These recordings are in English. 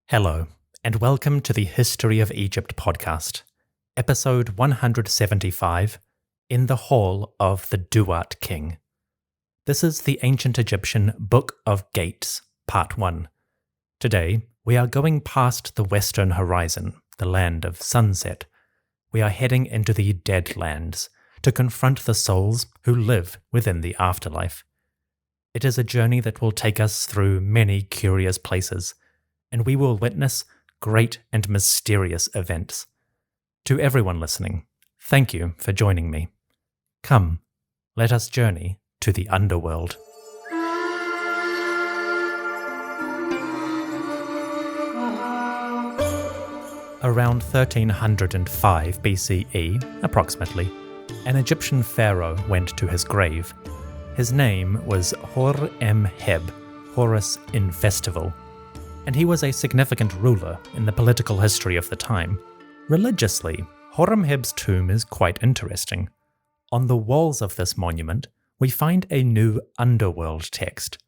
Hello, and welcome to the History of Egypt podcast, episode 175, In the Hall of the Duat King. This is the ancient Egyptian Book of Gates, part 1. Today, we are going past the western horizon, the land of sunset. We are heading into the Dead Lands to confront the souls who live within the afterlife. It is a journey that will take us through many curious places, and we will witness great and mysterious events. To everyone listening, thank you for joining me. Come, let us journey to the Underworld. Around 1305 BCE, approximately, an Egyptian pharaoh went to his grave. His name was Horemheb, Horus in Festival, and he was a significant ruler in the political history of the time. Religiously, Horemheb's tomb is quite interesting. On the walls of this monument, we find a new Underworld text.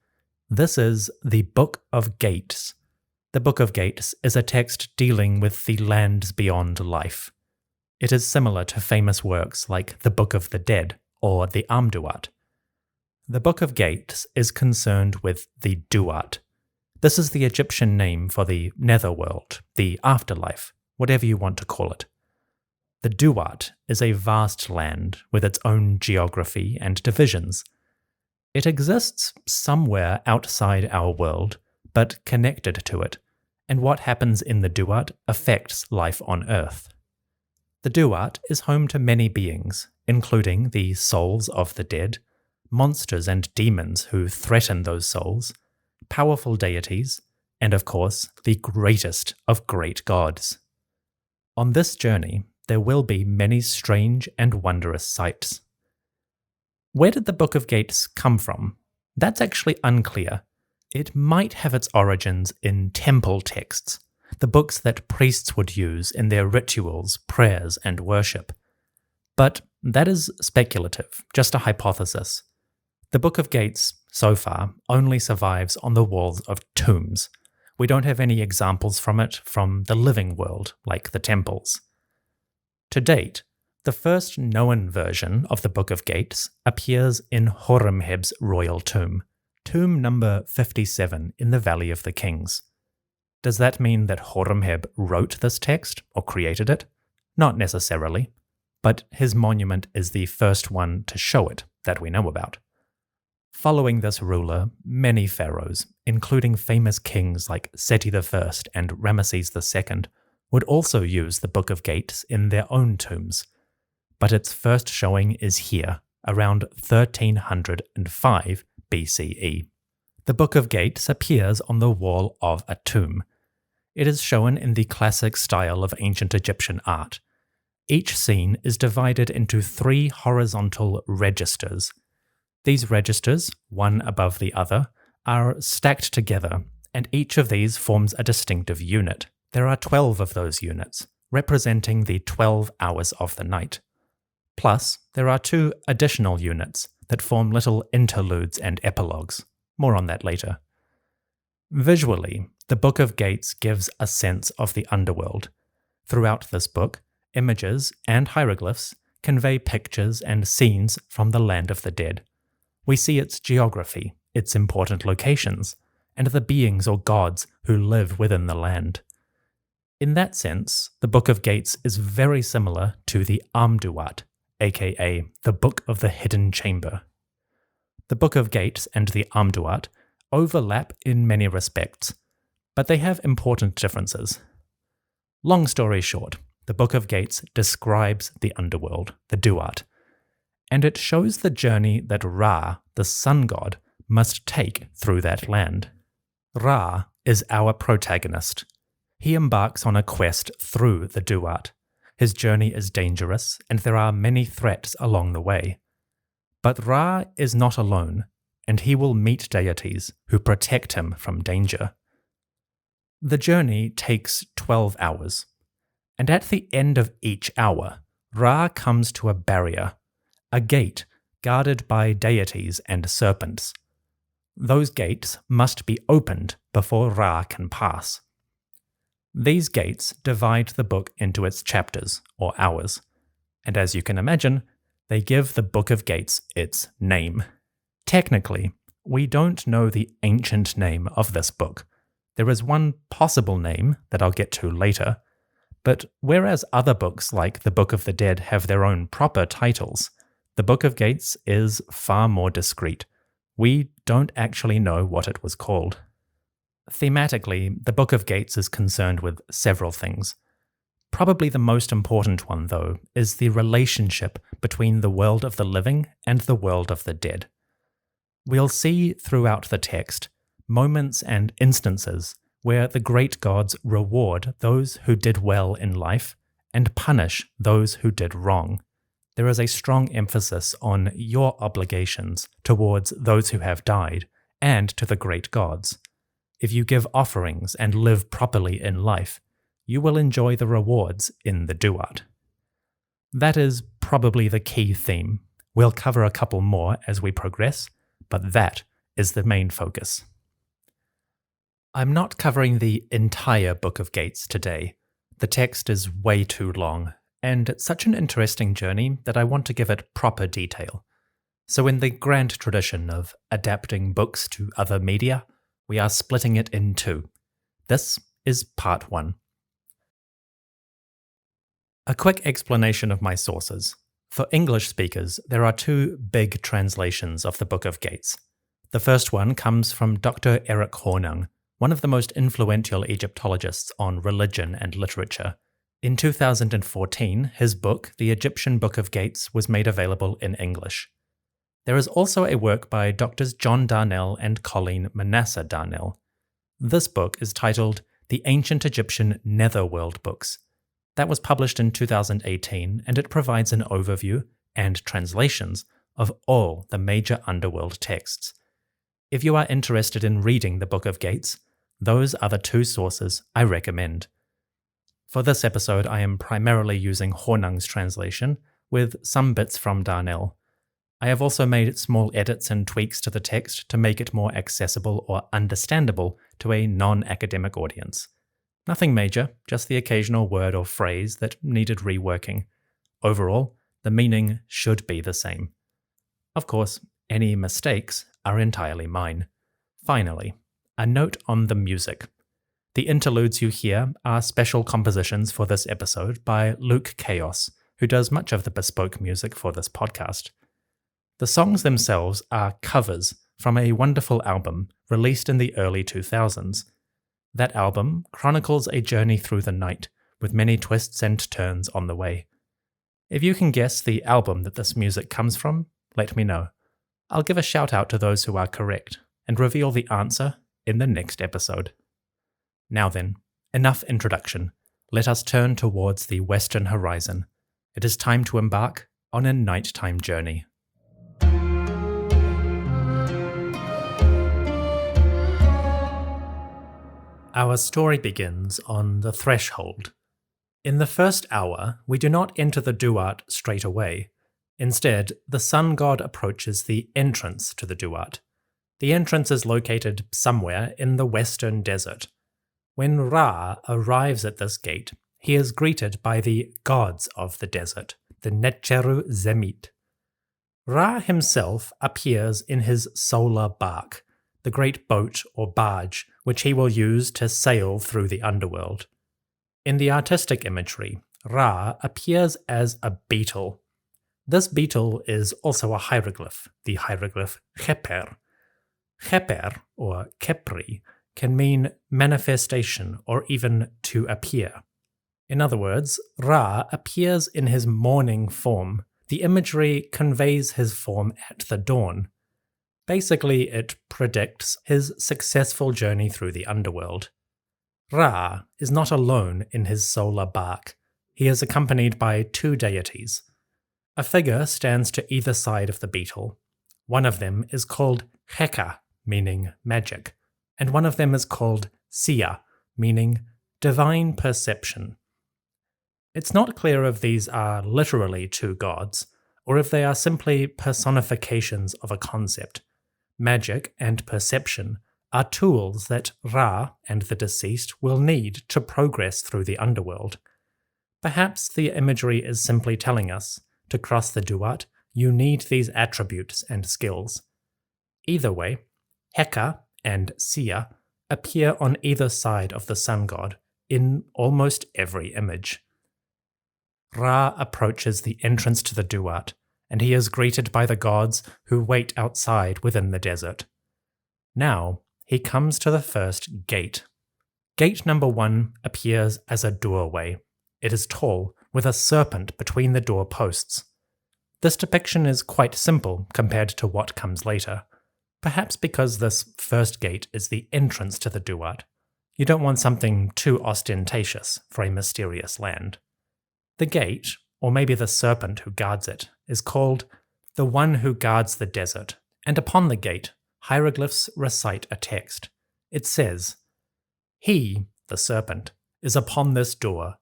This is the Book of Gates. The Book of Gates is a text dealing with the lands beyond life. It is similar to famous works like the Book of the Dead or the Duat. The Book of Gates is concerned with the Duat. This is the Egyptian name for the Netherworld, the afterlife, whatever you want to call it. The Duat is a vast land with its own geography and divisions. It exists somewhere outside our world, but connected to it, and what happens in the Duat affects life on Earth. The Duat is home to many beings, including the souls of the dead, monsters and demons who threaten those souls, powerful deities, and of course, the greatest of great gods. On this journey, there will be many strange and wondrous sights. Where did the Book of Gates come from? That's actually unclear. It might have its origins in temple texts, the books that priests would use in their rituals, prayers, and worship. But that is speculative, just a hypothesis. The Book of Gates, so far, only survives on the walls of tombs. We don't have any examples from it from the living world, like the temples. To date, the first known version of the Book of Gates appears in Horemheb's royal tomb number 57 in the Valley of the Kings. Does that mean that Horemheb wrote this text or created it? Not necessarily, but his monument is the first one to show it that we know about. Following this ruler, many pharaohs, including famous kings like Seti I and Ramesses II, would also use the Book of Gates in their own tombs. But its first showing is here, around 1305 BCE. The Book of Gates appears on the wall of a tomb. It is shown in the classic style of ancient Egyptian art. Each scene is divided into 3 horizontal registers. These registers, one above the other, are stacked together, and each of these forms a distinctive unit. There are 12 of those units, representing the 12 hours of the night. Plus, there are 2 additional units that form little interludes and epilogues. More on that later. Visually, the Book of Gates gives a sense of the underworld. Throughout this book, images and hieroglyphs convey pictures and scenes from the land of the dead. We see its geography, its important locations, and the beings or gods who live within the land. In that sense, the Book of Gates is very similar to the Duat, aka the Book of the Hidden Chamber. The Book of Gates and the Duat overlap in many respects, but they have important differences. Long story short, the Book of Gates describes the underworld, the Duat, and it shows the journey that Ra, the sun god, must take through that land. Ra is our protagonist. He embarks on a quest through the Duat. His journey is dangerous, and there are many threats along the way. But Ra is not alone, and he will meet deities who protect him from danger. The journey takes 12 hours, and at the end of each hour, Ra comes to a barrier, a gate guarded by deities and serpents. Those gates must be opened before Ra can pass. These gates divide the book into its chapters, or hours, and as you can imagine, they give the Book of Gates its name. Technically, we don't know the ancient name of this book. There is one possible name that I'll get to later, but whereas other books like the Book of the Dead have their own proper titles, the Book of Gates is far more discreet. We don't actually know what it was called. Thematically, the Book of Gates is concerned with several things. Probably the most important one, though, is the relationship between the world of the living and the world of the dead. We'll see throughout the text moments and instances where the great gods reward those who did well in life and punish those who did wrong. There is a strong emphasis on your obligations towards those who have died and to the great gods. If you give offerings and live properly in life, you will enjoy the rewards in the Duat. That is probably the key theme. We'll cover a couple more as we progress, but that is the main focus. I'm not covering the entire Book of Gates today. The text is way too long, and it's such an interesting journey that I want to give it proper detail. So in the grand tradition of adapting books to other media, we are splitting it in two. This is part 1. A quick explanation of my sources. For English speakers, there are 2 big translations of the Book of Gates. The first one comes from Dr. Eric Hornung, one of the most influential Egyptologists on religion and literature. In 2014, his book, The Egyptian Book of Gates, was made available in English. There is also a work by Drs. John Darnell and Colleen Manassa Darnell. This book is titled The Ancient Egyptian Netherworld Books. That was published in 2018, and it provides an overview and translations of all the major Underworld texts. If you are interested in reading the Book of Gates, those are the 2 sources I recommend. For this episode, I am primarily using Hornung's translation, with some bits from Darnell. I have also made small edits and tweaks to the text to make it more accessible or understandable to a non-academic audience. Nothing major, just the occasional word or phrase that needed reworking. Overall, the meaning should be the same. Of course, any mistakes are entirely mine. Finally, a note on the music. The interludes you hear are special compositions for this episode by Luke Chaos, who does much of the bespoke music for this podcast. The songs themselves are covers from a wonderful album released in the early 2000s. That album chronicles a journey through the night, with many twists and turns on the way. If you can guess the album that this music comes from, let me know. I'll give a shout out to those who are correct, and reveal the answer in the next episode. Now then, enough introduction. Let us turn towards the western horizon. It is time to embark on a nighttime journey. Our story begins on the threshold. In the first hour, we do not enter the Duat straight away. Instead, the sun god approaches the entrance to the Duat. The entrance is located somewhere in the western desert. When Ra arrives at this gate, he is greeted by the gods of the desert, the Netcheru Zemit. Ra himself appears in his solar bark, the great boat or barge which he will use to sail through the underworld. In the artistic imagery, Ra appears as a beetle. This beetle is also a hieroglyph, the hieroglyph Kheper. Kheper, or Khepri, can mean manifestation or even to appear. In other words, Ra appears in his morning form. The imagery conveys his form at the dawn. Basically, it predicts his successful journey through the underworld. Ra is not alone in his solar bark. He is accompanied by 2 deities. A figure stands to either side of the beetle. One of them is called Heka, meaning magic, and one of them is called Sia, meaning divine perception. It's not clear if these are literally 2 gods, or if they are simply personifications of a concept. Magic and perception are tools that Ra and the deceased will need to progress through the underworld. Perhaps the imagery is simply telling us, to cross the Duat, you need these attributes and skills. Either way, Heka and Sia appear on either side of the sun god in almost every image. Ra approaches the entrance to the Duat, and he is greeted by the gods who wait outside within the desert. Now, he comes to the first gate. Gate number 1 appears as a doorway. It is tall, with a serpent between the door posts. This depiction is quite simple compared to what comes later, perhaps because this first gate is the entrance to the Duat. You don't want something too ostentatious for a mysterious land. The gate, or maybe the serpent who guards it, is called the One Who Guards the Desert, and upon the gate, hieroglyphs recite a text. It says, "He, the serpent, is upon this door.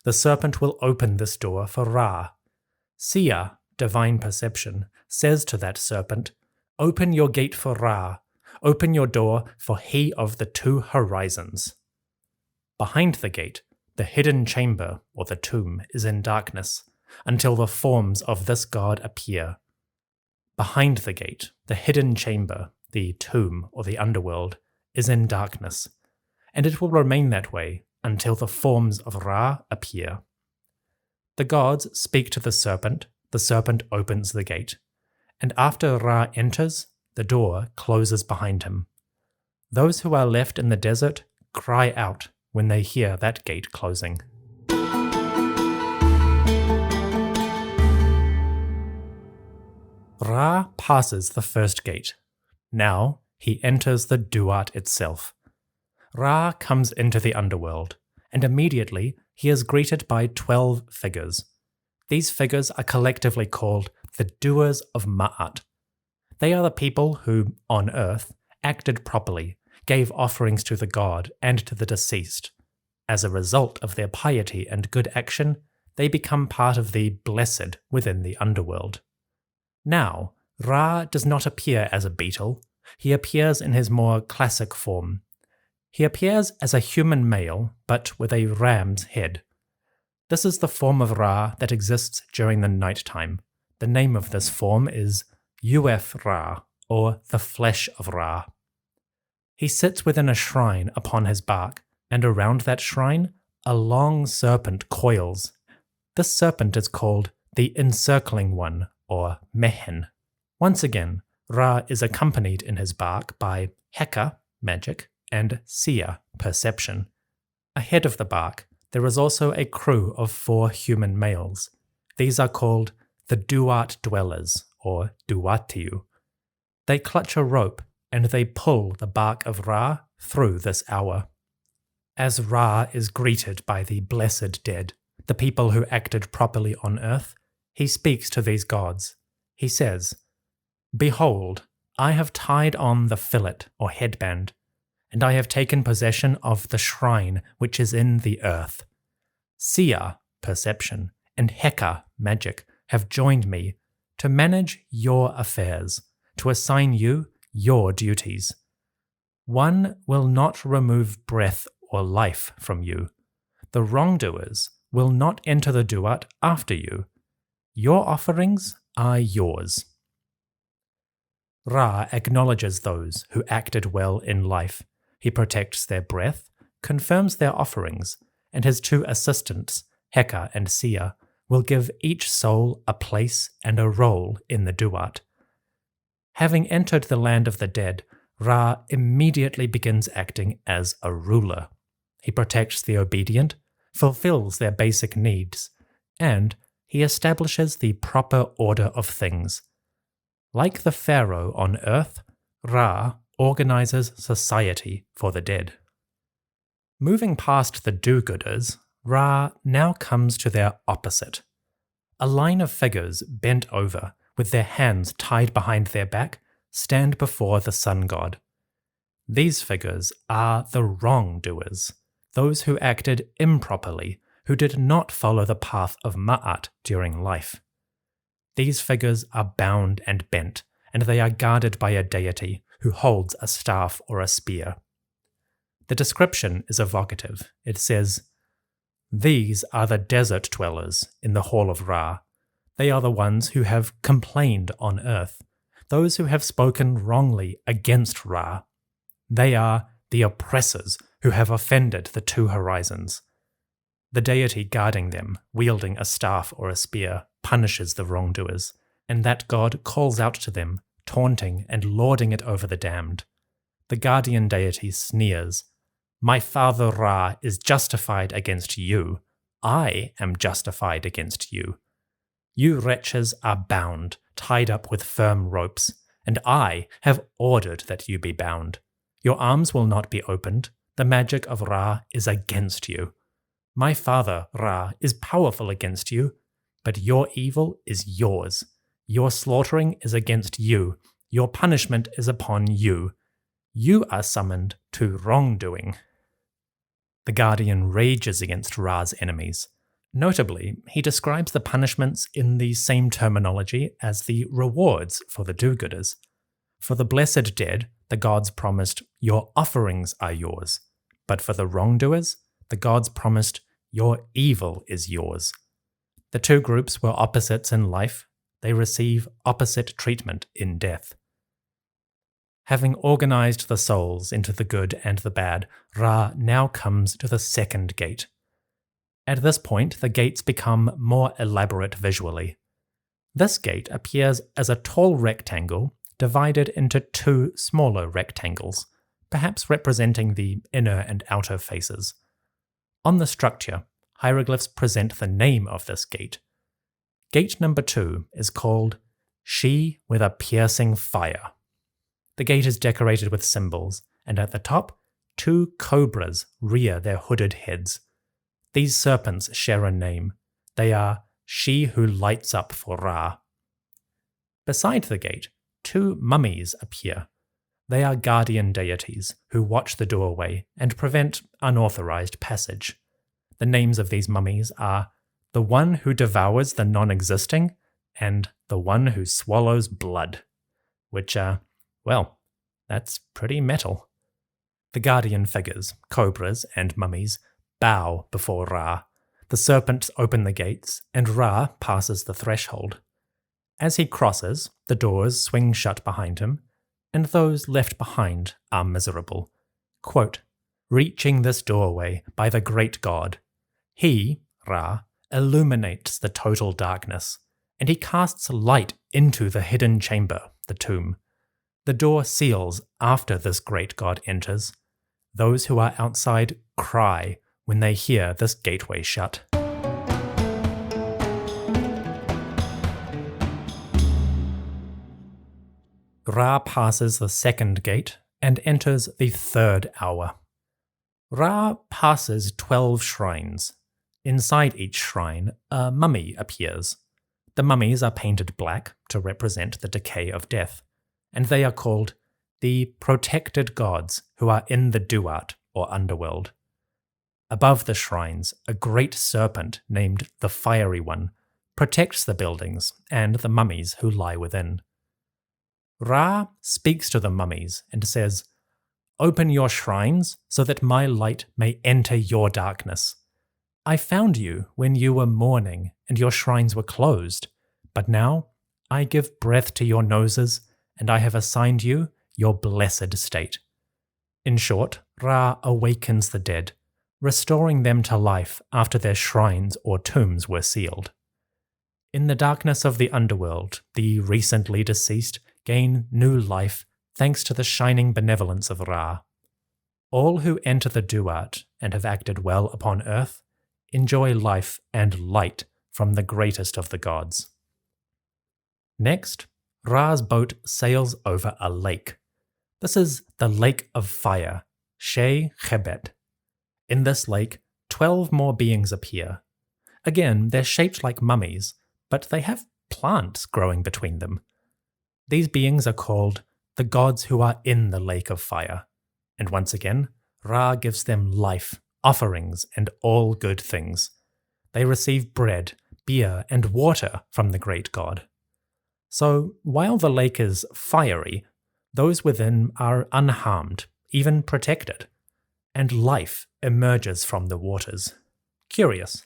The serpent will open this door for Ra. Sia, divine perception, says to that serpent, open your gate for Ra. Open your door for he of the two horizons." Behind the gate, the hidden chamber, or the tomb, is in darkness, until the forms of this god appear. Behind the gate, the hidden chamber, the tomb, or the underworld, is in darkness, and it will remain that way until the forms of Ra appear. The gods speak to the serpent opens the gate, and after Ra enters, the door closes behind him. Those who are left in the desert cry out when they hear that gate closing. Ra passes the first gate. Now he enters the Duat itself. Ra comes into the underworld, and immediately he is greeted by 12 figures. These figures are collectively called the Doers of Ma'at. They are the people who, on earth, acted properly, gave offerings to the god and to the deceased. As a result of their piety and good action, they become part of the blessed within the underworld. Now, Ra does not appear as a beetle. He appears in his more classic form. He appears as a human male, but with a ram's head. This is the form of Ra that exists during the nighttime. The name of this form is Ra, or the flesh of Ra. He sits within a shrine upon his bark, and around that shrine, a long serpent coils. This serpent is called the Encircling One, or Mehen. Once again, Ra is accompanied in his bark by Heka, magic, and Sia, perception. Ahead of the bark, there is also a crew of 4 human males. These are called the Duat dwellers, or Duatiu. They clutch a rope, and they pull the bark of Ra through this hour. As Ra is greeted by the blessed dead, the people who acted properly on earth, he speaks to these gods. He says, "Behold, I have tied on the fillet or headband, and I have taken possession of the shrine which is in the earth. Sia, perception, and Heka, magic, have joined me to manage your affairs, to assign you your duties. One will not remove breath or life from you. The wrongdoers will not enter the Duat after you. Your offerings are yours." Ra acknowledges those who acted well in life. He protects their breath, confirms their offerings, and his 2 assistants, Heka and Sia, will give each soul a place and a role in the Duat. Having entered the land of the dead, Ra immediately begins acting as a ruler. He protects the obedient, fulfills their basic needs, and he establishes the proper order of things. Like the pharaoh on earth, Ra organizes society for the dead. Moving past the do-gooders, Ra now comes to their opposite. A line of figures bent over, with their hands tied behind their back, stand before the sun god. These figures are the wrongdoers, those who acted improperly, who did not follow the path of Ma'at during life. These figures are bound and bent, and they are guarded by a deity who holds a staff or a spear. The description is evocative. It says, "These are the desert dwellers in the Hall of Ra. They are the ones who have complained on earth, those who have spoken wrongly against Ra. They are the oppressors who have offended the two horizons. The deity guarding them, wielding a staff or a spear, punishes the wrongdoers, and that god calls out to them, taunting and lording it over the damned. The guardian deity sneers, 'My father Ra is justified against you. I am justified against you. You wretches are bound, tied up with firm ropes, and I have ordered that you be bound. Your arms will not be opened. The magic of Ra is against you. My father Ra is powerful against you, but your evil is yours. Your slaughtering is against you. Your punishment is upon you. You are summoned to wrongdoing.'" The guardian rages against Ra's enemies. Notably, he describes the punishments in the same terminology as the rewards for the do-gooders. For the blessed dead, the gods promised, "Your offerings are yours." But for the wrongdoers, the gods promised, "Your evil is yours." The two groups were opposites in life. They receive opposite treatment in death. Having organized the souls into the good and the bad, Ra now comes to the second gate. At this point, the gates become more elaborate visually. This gate appears as a tall rectangle divided into two smaller rectangles, perhaps representing the inner and outer faces. On the structure, hieroglyphs present the name of this gate. Gate number 2 is called "She with a Piercing Fire." The gate is decorated with symbols, and at the top, 2 cobras rear their hooded heads. These serpents share a name. They are "She who lights up for Ra." Beside the gate, 2 mummies appear. They are guardian deities who watch the doorway and prevent unauthorized passage. The names of these mummies are the one who devours the non-existing and the one who swallows blood, which well, that's pretty metal. The guardian figures, cobras and mummies, bow before Ra. The serpents open the gates, and Ra passes the threshold. As he crosses, the doors swing shut behind him, and those left behind are miserable. Quote, "Reaching this doorway by the great god, he, Ra, illuminates the total darkness, and he casts light into the hidden chamber, the tomb. The door seals after this great god enters. Those who are outside cry when they hear this gateway shut." Ra passes the second gate and enters the third hour. Ra passes 12 shrines. Inside each shrine, a mummy appears. The mummies are painted black to represent the decay of death, and they are called the protected gods who are in the Duat, or Underworld. Above the shrines, a great serpent named the Fiery One protects the buildings and the mummies who lie within. Ra speaks to the mummies and says, "Open your shrines so that my light may enter your darkness. I found you when you were mourning and your shrines were closed, but now I give breath to your noses and I have assigned you your blessed state." In short, Ra awakens the dead, restoring them to life after their shrines or tombs were sealed. In the darkness of the underworld, the recently deceased gain new life thanks to the shining benevolence of Ra. All who enter the Duat and have acted well upon earth enjoy life and light from the greatest of the gods. Next, Ra's boat sails over a lake. This is the Lake of Fire, Horemheb. In this lake, 12 more beings appear. Again, they're shaped like mummies, but they have plants growing between them. These beings are called the gods who are in the Lake of Fire, and once again, Ra gives them life, offerings, and all good things. They receive bread, beer, and water from the great god. So, while the lake is fiery, Those within are unharmed, even protected, and life emerges from the waters. Curious.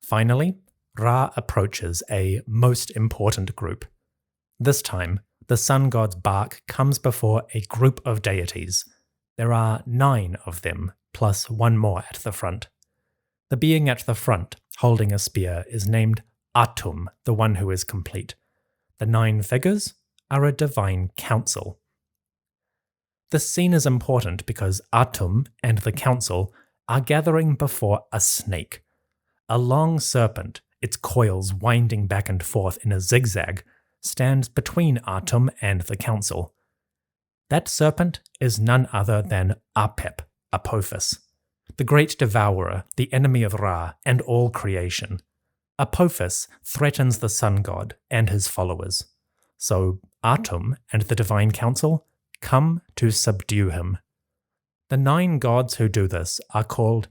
Finally, Ra approaches a most important group. This time, the sun god's bark comes before a group of deities. There are 9 of them, plus one more at the front. The being at the front, holding a spear, is named Atum, the one who is complete. The 9 figures are a divine council. This scene is important because Atum and the council are gathering before a snake. A long serpent, its coils winding back and forth in a zigzag, stands between Atum and the council. That serpent is none other than Apep, Apophis, the great devourer, the enemy of Ra and all creation. Apophis threatens the sun god and his followers. So Atum and the divine council come to subdue him. The 9 gods who do this are called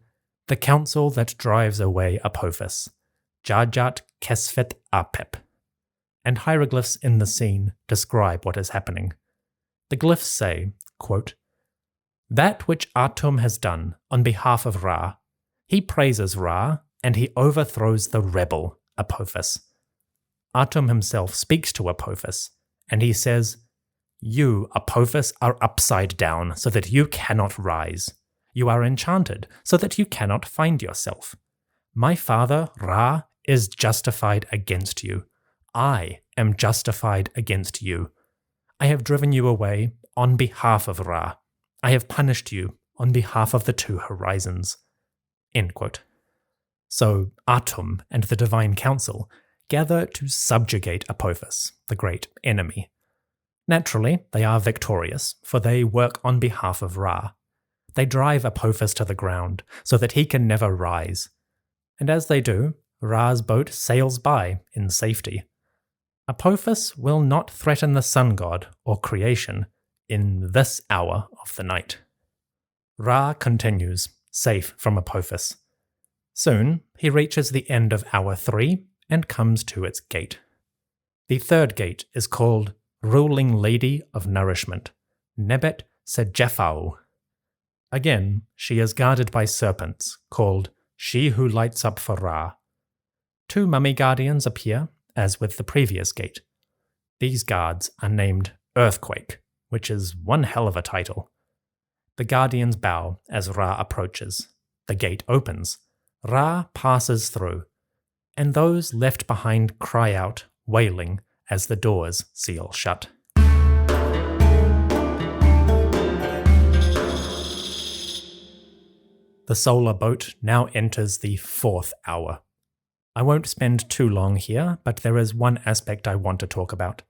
the council that drives away Apophis, Jajat Kesfet Apep, and hieroglyphs in the scene describe what is happening. The glyphs say, quote, "That which Atum has done on behalf of Ra, he praises Ra and he overthrows the rebel, Apophis. Atum himself speaks to Apophis, and he says, 'You, Apophis, are upside down so that you cannot rise. You are enchanted so that you cannot find yourself. My father, Ra, is justified against you. I am justified against you. I have driven you away on behalf of Ra. I have punished you on behalf of the 2 horizons.'" End quote. So Atum and the Divine Council gather to subjugate Apophis, the great enemy. Naturally, they are victorious, for they work on behalf of Ra. They drive Apophis to the ground so that he can never rise. And as they do, Ra's boat sails by in safety. Apophis will not threaten the sun god or creation in this hour of the night. Ra continues, safe from Apophis. Soon, he reaches the end of hour 3 and comes to its gate. The 3rd gate is called Ruling Lady of Nourishment, Nebet Sejefau. Again, she is guarded by serpents, called She Who Lights Up for Ra. 2 mummy guardians appear, as with the previous gate. These guards are named Earthquake, which is one hell of a title. The guardians bow as Ra approaches. The gate opens. Ra passes through, and those left behind cry out, wailing, as the doors seal shut. The solar boat now enters the 4th hour. I won't spend too long here, but there is one aspect I want to talk about.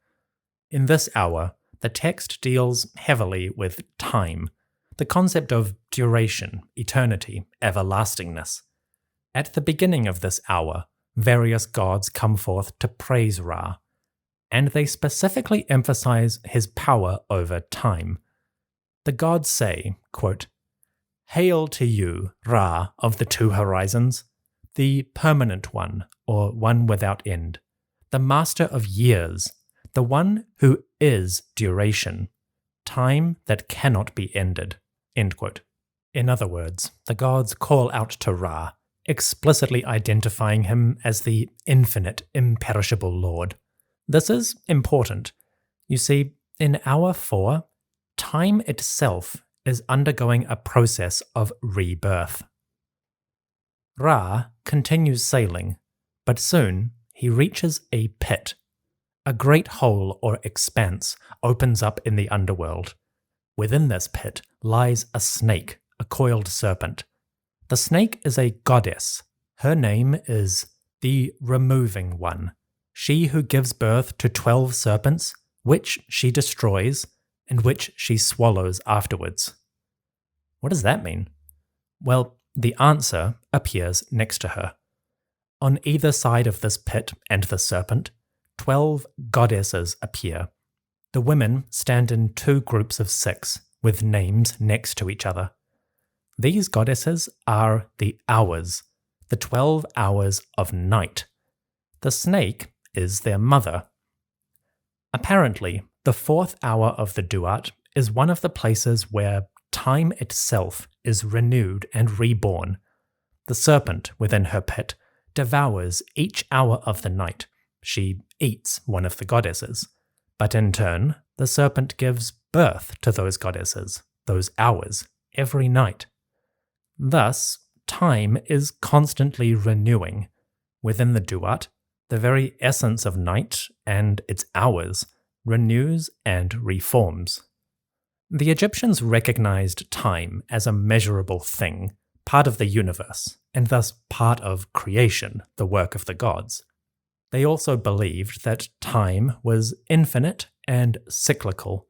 In this hour, the text deals heavily with time, the concept of duration, eternity, everlastingness. At the beginning of this hour, various gods come forth to praise Ra, and they specifically emphasize his power over time. The gods say, quote, "Hail to you, Ra of the 2 horizons, the permanent one, or one without end, the master of years, the one who is duration, time that cannot be ended." End quote. In other words, the gods call out to Ra, explicitly identifying him as the infinite, imperishable Lord. This is important. You see, in hour 4, time itself is undergoing a process of rebirth. Ra continues sailing, but soon he reaches a pit. A great hole or expanse opens up in the underworld. Within this pit lies a snake, a coiled serpent. The snake is a goddess. Her name is the Removing One, she who gives birth to 12 serpents, which she destroys and which she swallows afterwards. What does that mean? Well, the answer appears next to her. On either side of this pit and the serpent, 12 goddesses appear. The women stand in 2 groups of 6, with names next to each other. These goddesses are the hours, the 12 hours of night. The snake is their mother. Apparently, The fourth hour of the Duat is one of the places where time itself is renewed and reborn. The serpent within her pit devours each hour of the night. She eats one of the goddesses. But in turn, the serpent gives birth to those goddesses, those hours, every night. Thus, time is constantly renewing. Within the Duat, the very essence of night and its hours renews and reforms. The Egyptians recognized time as a measurable thing, part of the universe, and thus part of creation, the work of the gods. They also believed that time was infinite and cyclical.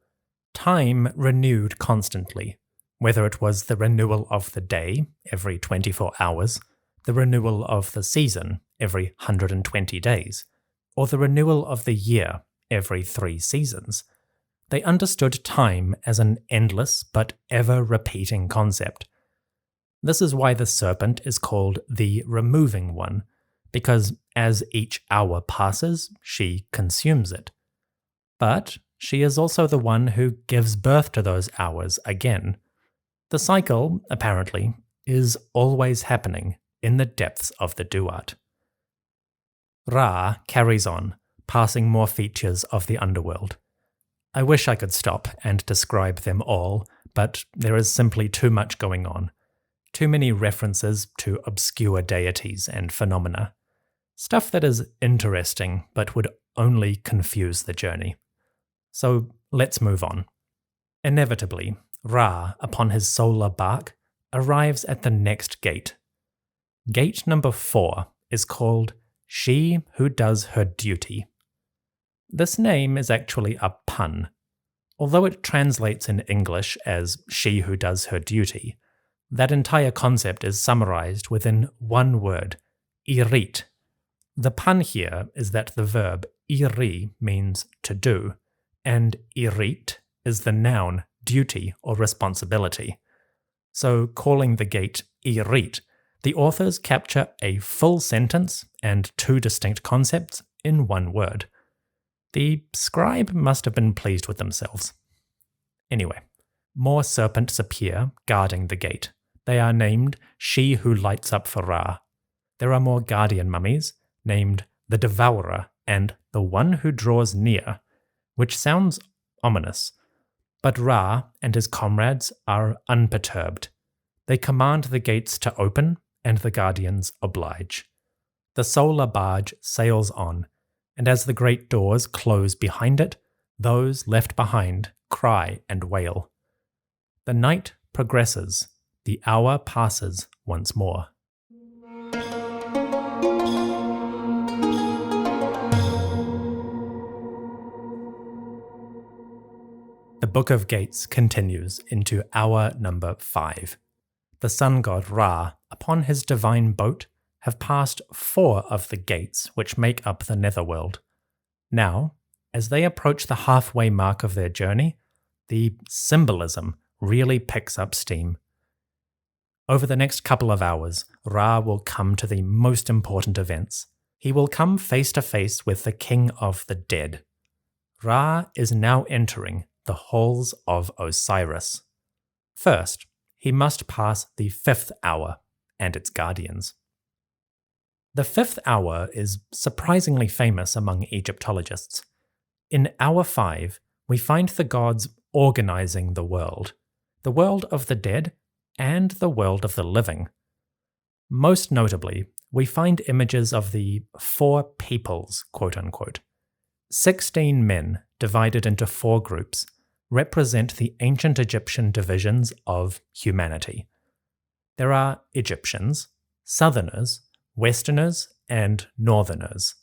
Time renewed constantly, whether it was the renewal of the day every 24 hours, the renewal of the season every 120 days, or the renewal of the year every 3 seasons. They understood time as an endless but ever-repeating concept. This is why the serpent is called the removing one, because as each hour passes, she consumes it. But she is also the one who gives birth to those hours again. The cycle, apparently, is always happening in the depths of the Duat. Ra carries on, passing more features of the Underworld. I wish I could stop and describe them all, but there is simply too much going on. Too many references to obscure deities and phenomena. Stuff that is interesting, but would only confuse the journey. So let's move on. Inevitably, Ra, upon his solar bark, arrives at the next gate. Gate number 4 is called She Who Does Her Duty. This name is actually a pun. Although it translates in English as She Who Does Her Duty, that entire concept is summarized within one word, irit. The pun here is that the verb iri means to do, and irit is the noun duty or responsibility. So calling the gate irit, the authors capture a full sentence and 2 distinct concepts in one word. The scribe must have been pleased with themselves. Anyway, more serpents appear guarding the gate. They are named She Who Lights Up for Ra. There are more guardian mummies, named the Devourer and the One Who Draws Near, which sounds ominous. But Ra and his comrades are unperturbed. They command the gates to open, and the guardians oblige. The solar barge sails on, and as the great doors close behind it, those left behind cry and wail. The night progresses, the hour passes once more. The Book of Gates continues into hour number 5. The sun god Ra, upon his divine boat, have passed 4 of the gates which make up the Netherworld. Now, as they approach the halfway mark of their journey, the symbolism really picks up steam. Over the next couple of hours, Ra will come to the most important events. He will come face to face with the King of the Dead. Ra is now entering the Halls of Osiris. First, he must pass the 5th hour and its guardians. The 5th hour is surprisingly famous among Egyptologists. In hour 5, we find the gods organizing the world of the dead and the world of the living. Most notably, we find images of the 4 peoples, quote-unquote. 16 men divided into 4 groups represent the ancient Egyptian divisions of humanity. There are Egyptians, Southerners, Westerners, and Northerners.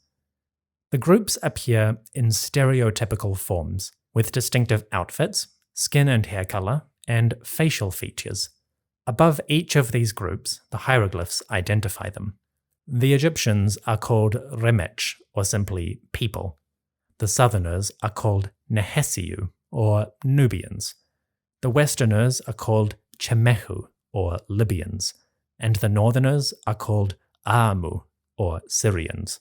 The groups appear in stereotypical forms, with distinctive outfits, skin and hair color, and facial features. Above each of these groups, the hieroglyphs identify them. The Egyptians are called Remech, or simply people. The Southerners are called Nehesiu, or Nubians. The Westerners are called Chemehu, or Libyans, and the Northerners are called Aamu, or Syrians.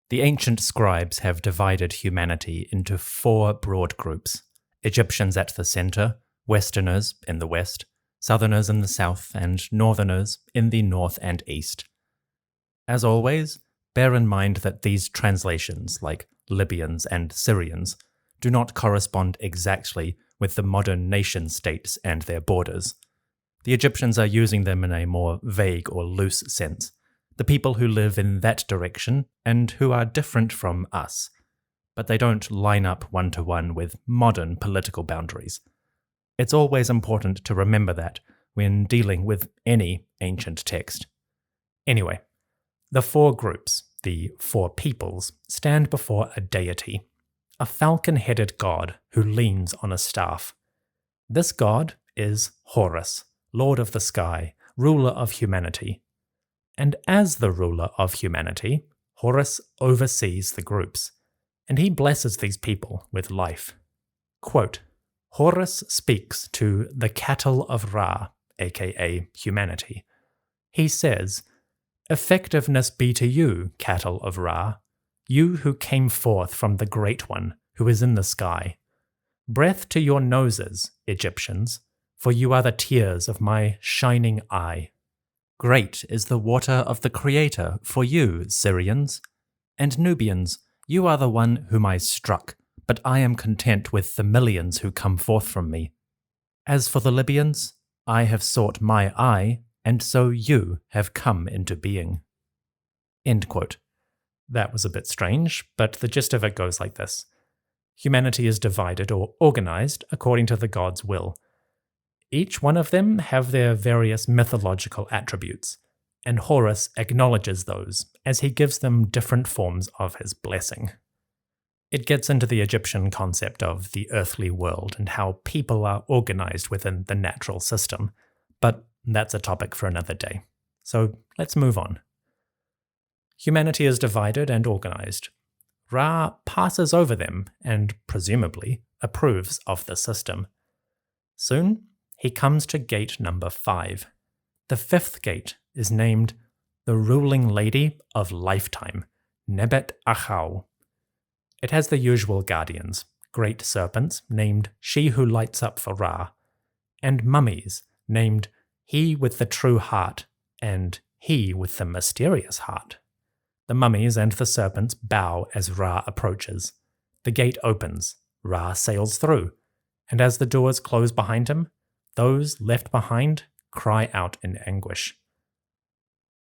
The ancient scribes have divided humanity into 4 broad groups: Egyptians at the center, Westerners in the west, Southerners in the south, and Northerners in the north and east. As always, bear in mind that these translations, like Libyans and Syrians, do not correspond exactly with the modern nation-states and their borders. The Egyptians are using them in a more vague or loose sense, the people who live in that direction and who are different from us, but they don't line up one-to-one with modern political boundaries. It's always important to remember that when dealing with any ancient text. Anyway, the 4 groups, the 4 peoples, stand before a deity, a falcon-headed god who leans on a staff. This god is Horus, Lord of the Sky, ruler of humanity. And as the ruler of humanity, Horus oversees the groups, and he blesses these people with life. Quote, Horus speaks to the cattle of Ra, aka humanity. He says, "Effectiveness be to you, cattle of Ra, you who came forth from the Great One, who is in the sky. Breath to your noses, Egyptians, for you are the tears of my shining eye. Great is the water of the Creator for you, Syrians. And Nubians, you are the one whom I struck, but I am content with the millions who come forth from me. As for the Libyans, I have sought my eye, and so you have come into being." End quote. That was a bit strange, but the gist of it goes like this. Humanity is divided or organized according to the god's will. Each one of them have their various mythological attributes, and Horus acknowledges those as he gives them different forms of his blessing. It gets into the Egyptian concept of the earthly world and how people are organized within the natural system, but that's a topic for another day. So let's move on. Humanity is divided and organized. Ra passes over them and, presumably, approves of the system. Soon, he comes to gate number 5. The 5th gate is named the Ruling Lady of Lifetime, Nebet Achau. It has the usual guardians, great serpents named She Who Lights Up for Ra, and mummies named He with the True Heart and He with the Mysterious Heart. The mummies and the serpents bow as Ra approaches. The gate opens, Ra sails through, and as the doors close behind him, those left behind cry out in anguish.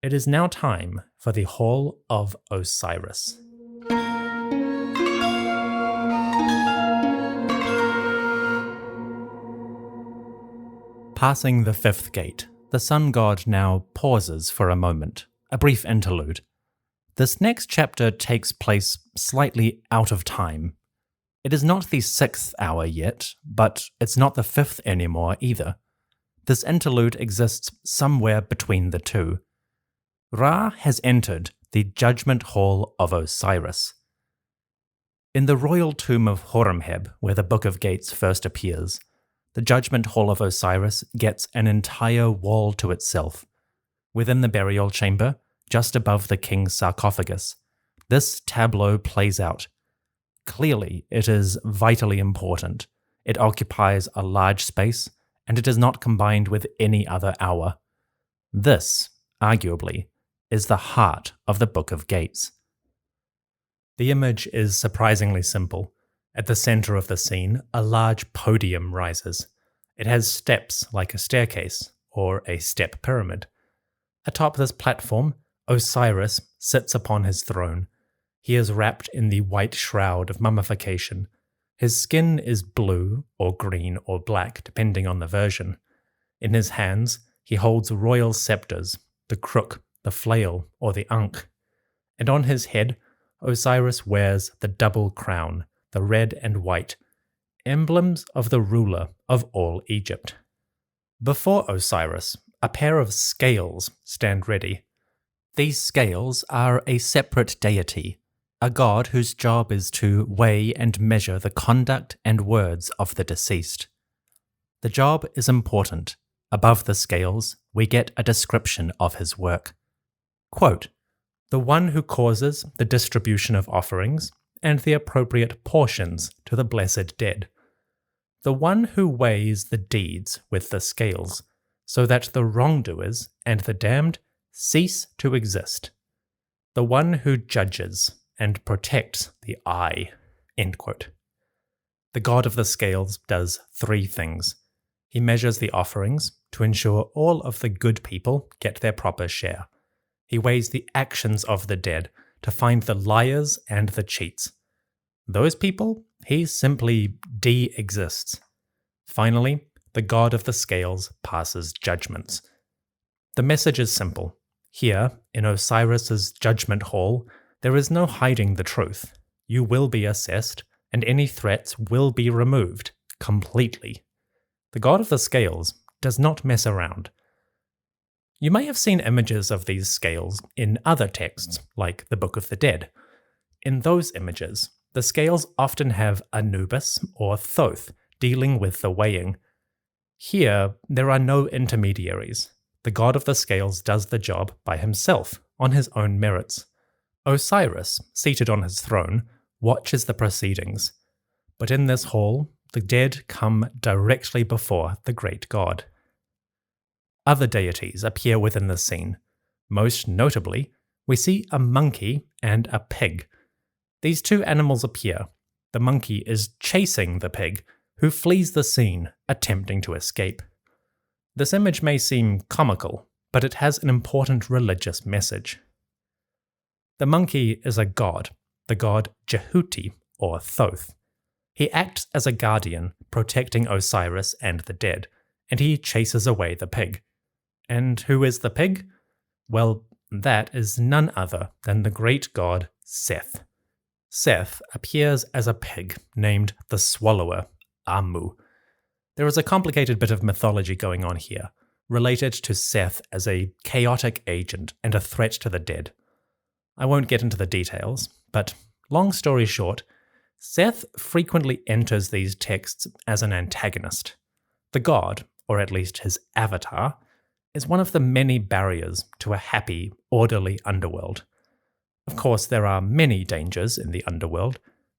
It is now time for the Hall of Osiris. Passing the 5th gate, the sun god now pauses for a moment, a brief interlude. This next chapter takes place slightly out of time. It is not the 6th hour yet, but it's not the 5th anymore either. This interlude exists somewhere between the two. Ra has entered the Judgment Hall of Osiris. In the royal tomb of Horemheb, where the Book of Gates first appears, the Judgment Hall of Osiris gets an entire wall to itself. Within the burial chamber, just above the king's sarcophagus, this tableau plays out. Clearly, it is vitally important. It occupies a large space, and it is not combined with any other hour. This, arguably, is the heart of the Book of Gates. The image is surprisingly simple. At the center of the scene, a large podium rises. It has steps like a staircase, or a step pyramid. Atop this platform, Osiris sits upon his throne. He is wrapped in the white shroud of mummification. His skin is blue, or green, or black, depending on the version. In his hands, he holds royal scepters, the crook, the flail, or the ankh. And on his head, Osiris wears the double crown, the red and white, emblems of the ruler of all Egypt. Before Osiris, a pair of scales stand ready. These scales are a separate deity, a god whose job is to weigh and measure the conduct and words of the deceased. The job is important. Above the scales, we get a description of his work. Quote, the one who causes the distribution of offerings and the appropriate portions to the blessed dead, the one who weighs the deeds with the scales, so that the wrongdoers and the damned cease to exist, the one who judges and protects the eye." End quote. The god of the scales does three things. He measures the offerings to ensure all of the good people get their proper share. He weighs the actions of the dead to find the liars and the cheats. Those people, he simply de-exists. Finally, the god of the scales passes judgments. The message is simple. Here, in Osiris's judgment hall, there is no hiding the truth. You will be assessed, and any threats will be removed completely. The god of the scales does not mess around. You may have seen images of these scales in other texts, like the Book of the Dead. In those images, the scales often have Anubis or Thoth dealing with the weighing. Here, there are no intermediaries. The god of the scales does the job by himself, on his own merits. Osiris, seated on his throne, watches the proceedings. But in this hall, the dead come directly before the great god. Other deities appear within the scene. Most notably, we see a monkey and a pig. These two animals appear. The monkey is chasing the pig, who flees the scene, attempting to escape. This image may seem comical, but it has an important religious message. The monkey is a god, the god Jehuti, or Thoth. He acts as a guardian, protecting Osiris and the dead, and he chases away the pig. And who is the pig? Well, that is none other than the great god Seth. Seth appears as a pig named the Swallower, Amu. There is a complicated bit of mythology going on here, related to Seth as a chaotic agent and a threat to the dead. I won't get into the details, but long story short, Seth frequently enters these texts as an antagonist. The god, or at least his avatar, is one of the many barriers to a happy, orderly underworld. Of course, there are many dangers in the underworld,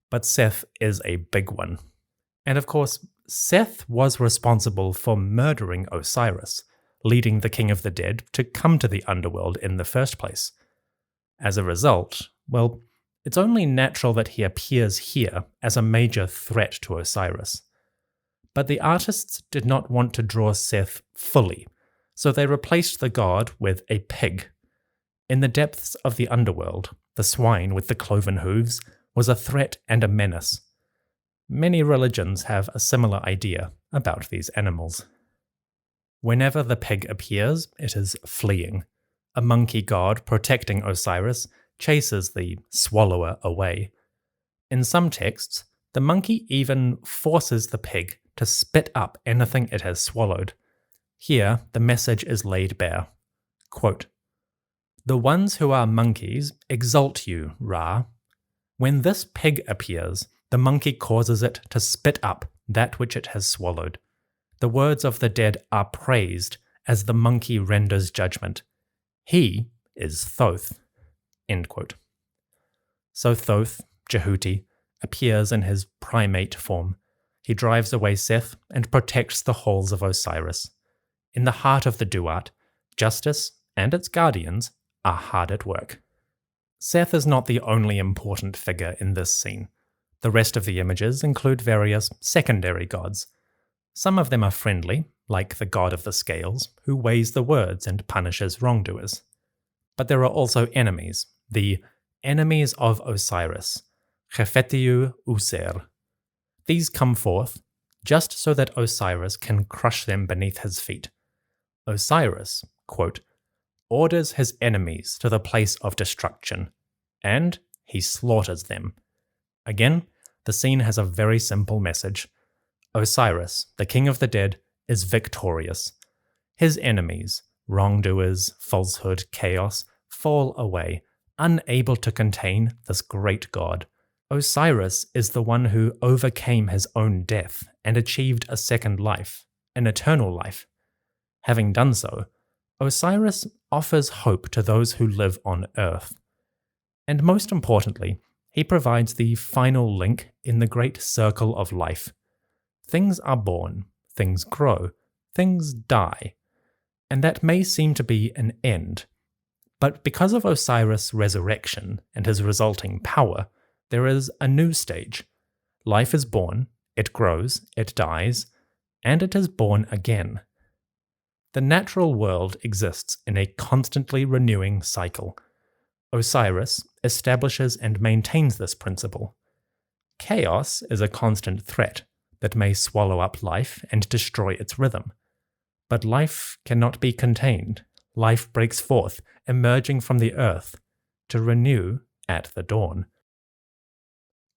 but Seth is a big one. And of course, Seth was responsible for murdering Osiris, leading the king of the dead to come to the underworld in the first place. As a result, well, it's only natural that he appears here as a major threat to Osiris. But the artists did not want to draw Seth fully, so they replaced the god with a pig. In the depths of the underworld, the swine with the cloven hooves was a threat and a menace. Many religions have a similar idea about these animals. Whenever the pig appears, it is fleeing. A monkey god protecting Osiris chases the swallower away. In some texts, the monkey even forces the pig to spit up anything it has swallowed. Here, the message is laid bare. Quote, "The ones who are monkeys exalt you, Ra. When this pig appears, the monkey causes it to spit up that which it has swallowed. The words of the dead are praised as the monkey renders judgment. He is Thoth." End quote. So Thoth, Jehuti, appears in his primate form. He drives away Seth and protects the halls of Osiris. In the heart of the Duat, justice and its guardians are hard at work. Seth is not the only important figure in this scene. The rest of the images include various secondary gods. Some of them are friendly, like the god of the scales, who weighs the words and punishes wrongdoers. But there are also enemies, the enemies of Osiris, Chefetiu User. These come forth just so that Osiris can crush them beneath his feet. Osiris, quote, orders his enemies to the place of destruction, and he slaughters them. Again, the scene has a very simple message. Osiris, the king of the dead, is victorious. His enemies, wrongdoers, falsehood, chaos, fall away, unable to contain this great god. Osiris is the one who overcame his own death and achieved a second life, an eternal life. Having done so, Osiris offers hope to those who live on earth. And most importantly, he provides the final link in the great circle of life. Things are born, things grow, things die, and that may seem to be an end. But because of Osiris' resurrection and his resulting power, there is a new stage. Life is born, it grows, it dies, and it is born again. The natural world exists in a constantly renewing cycle. Osiris establishes and maintains this principle. Chaos is a constant threat that may swallow up life and destroy its rhythm. But life cannot be contained. Life breaks forth, emerging from the earth, to renew at the dawn.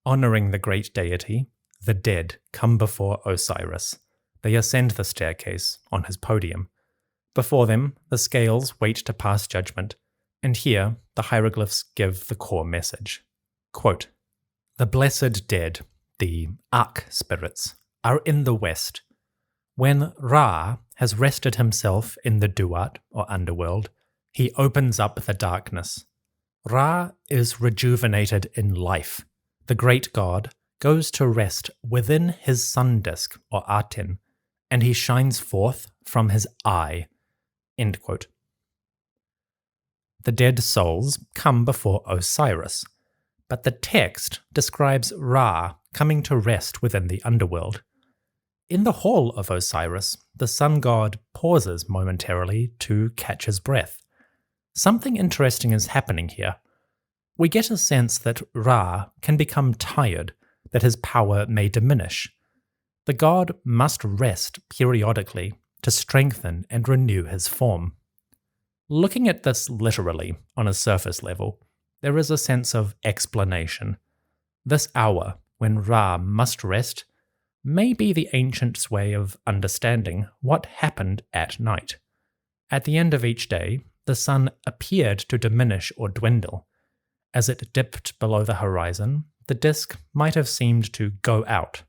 Honoring the great deity, the dead come before Osiris. They ascend the staircase on his podium. Before them, the scales wait to pass judgment, and here the hieroglyphs give the core message. Quote, "The blessed dead, the Ark spirits, are in the west. When Ra has rested himself in the Duat, or Underworld, he opens up the darkness. Ra is rejuvenated in life. The great god goes to rest within his sun disk, or Aten, and he shines forth from his eye." End quote. The dead souls come before Osiris, but the text describes Ra coming to rest within the underworld. In the Hall of Osiris, the sun god pauses momentarily to catch his breath. Something interesting is happening here. We get a sense that Ra can become tired, that his power may diminish. The god must rest periodically to strengthen and renew his form. Looking at this literally on a surface level, there is a sense of explanation. This hour, when Ra must rest, may be the ancients' way of understanding what happened at night. At the end of each day, the sun appeared to diminish or dwindle. As it dipped below the horizon, the disk might have seemed to go out.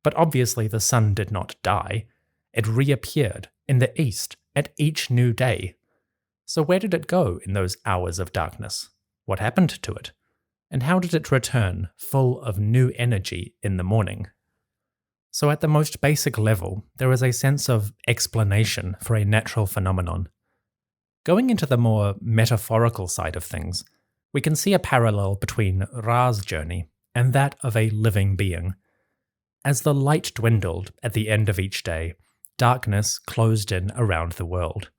But obviously the sun did not die. It reappeared in the east at each new day. So where did it go in those hours of darkness? What happened to it? And how did it return full of new energy in the morning? So at the most basic level, there is a sense of explanation for a natural phenomenon. Going into the more metaphorical side of things, we can see a parallel between Ra's journey and that of a living being. As the light dwindled at the end of each day, darkness closed in around the world.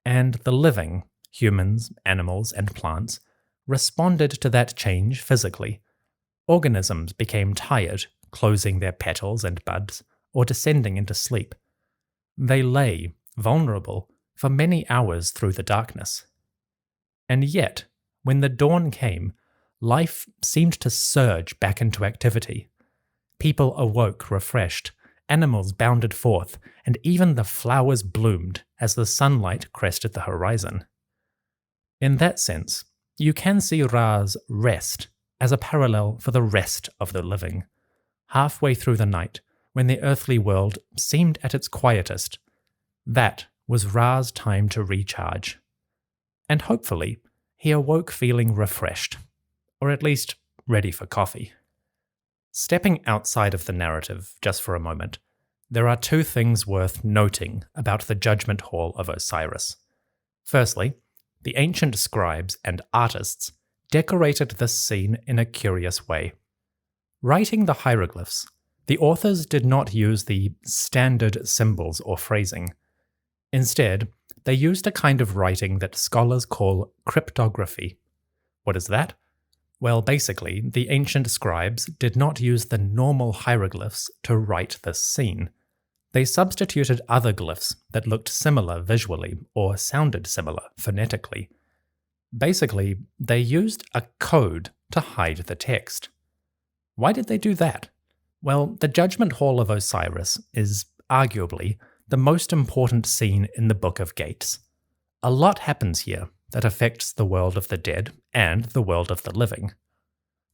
And the living, humans, animals, and plants, responded to that change physically. Organisms became tired, closing their petals and buds, or descending into sleep. They lay, vulnerable, for many hours through the darkness. And yet, when the dawn came, life seemed to surge back into activity. People awoke refreshed, animals bounded forth, and even the flowers bloomed as the sunlight crested the horizon. In that sense, you can see Ra's rest as a parallel for the rest of the living. Halfway through the night, when the earthly world seemed at its quietest, that was Ra's time to recharge. And hopefully, he awoke feeling refreshed, or at least ready for coffee. Stepping outside of the narrative just for a moment, there are two things worth noting about the Judgment Hall of Osiris. Firstly, the ancient scribes and artists decorated this scene in a curious way. Writing the hieroglyphs, the authors did not use the standard symbols or phrasing. Instead, they used a kind of writing that scholars call cryptography. What is that? Well, basically, the ancient scribes did not use the normal hieroglyphs to write this scene. They substituted other glyphs that looked similar visually or sounded similar phonetically. Basically, they used a code to hide the text. Why did they do that? Well, the Judgment Hall of Osiris is arguably the most important scene in the Book of Gates. A lot happens here that affects the world of the dead and the world of the living.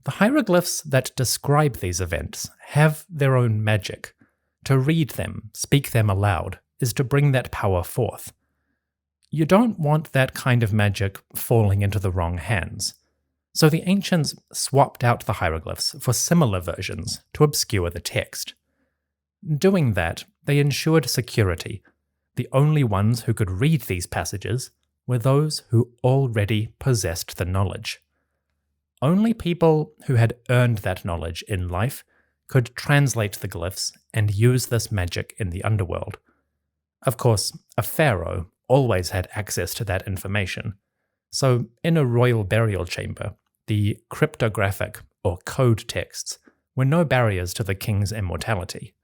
The hieroglyphs that describe these events have their own magic. To read them, speak them aloud, is to bring that power forth. You don't want that kind of magic falling into the wrong hands. So the ancients swapped out the hieroglyphs for similar versions to obscure the text. Doing that, they ensured security. The only ones who could read these passages were those who already possessed the knowledge. Only people who had earned that knowledge in life could translate the glyphs and use this magic in the underworld. Of course, a pharaoh always had access to that information, so in a royal burial chamber, the cryptographic or code texts were no barriers to the king's immortality.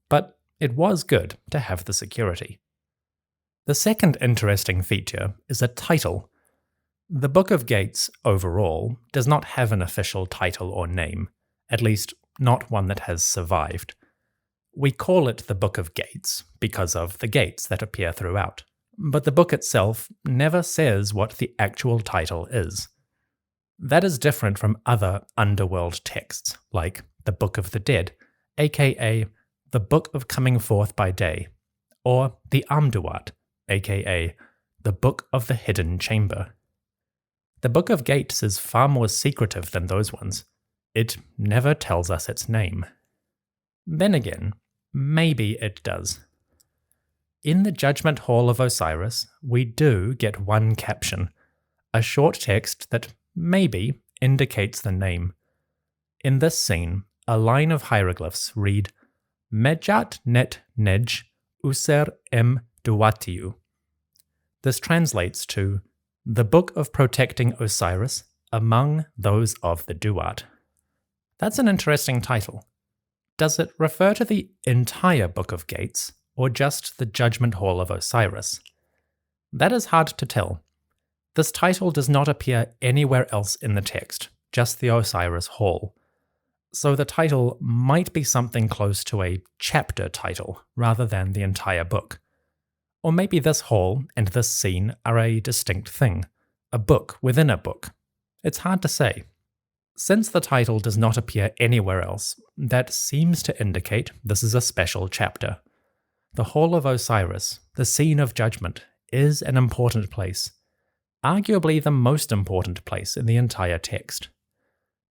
But it was good to have the security. The second interesting feature is a title. The Book of Gates, overall, does not have an official title or name, at least not one that has survived. We call it the Book of Gates because of the gates that appear throughout, but the book itself never says what the actual title is. That is different from other underworld texts, like the Book of the Dead, aka the Book of Coming Forth by Day, or the Duat, aka the Book of the Hidden Chamber. The Book of Gates is far more secretive than those ones. It never tells us its name. Then again, maybe it does. In the Judgment Hall of Osiris, we do get one caption, a short text that maybe indicates the name. In this scene, a line of hieroglyphs read, Mejat net nej user duatiu. This translates to, the Book of Protecting Osiris among those of the Duat. That's an interesting title. Does it refer to the entire Book of Gates, or just the Judgment Hall of Osiris? That is hard to tell. This title does not appear anywhere else in the text, just the Osiris Hall. So the title might be something close to a chapter title, rather than the entire book. Or maybe this hall and this scene are a distinct thing, a book within a book. It's hard to say. Since the title does not appear anywhere else, that seems to indicate this is a special chapter. The Hall of Osiris, the scene of judgment, is an important place, arguably the most important place in the entire text.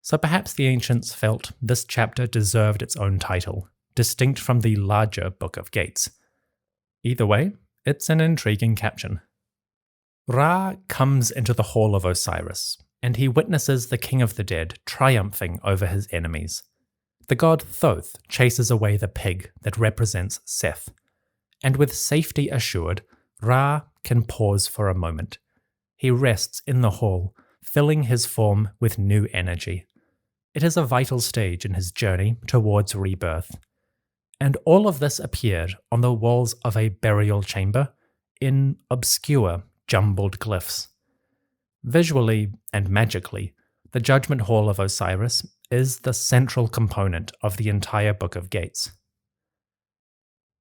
So perhaps the ancients felt this chapter deserved its own title, distinct from the larger Book of Gates. Either way, it's an intriguing caption. Ra comes into the Hall of Osiris, and he witnesses the King of the Dead triumphing over his enemies. The god Thoth chases away the pig that represents Seth, and with safety assured, Ra can pause for a moment. He rests in the hall, filling his form with new energy. It is a vital stage in his journey towards rebirth. And all of this appeared on the walls of a burial chamber in obscure, jumbled glyphs. Visually and magically, the Judgment Hall of Osiris is the central component of the entire Book of Gates.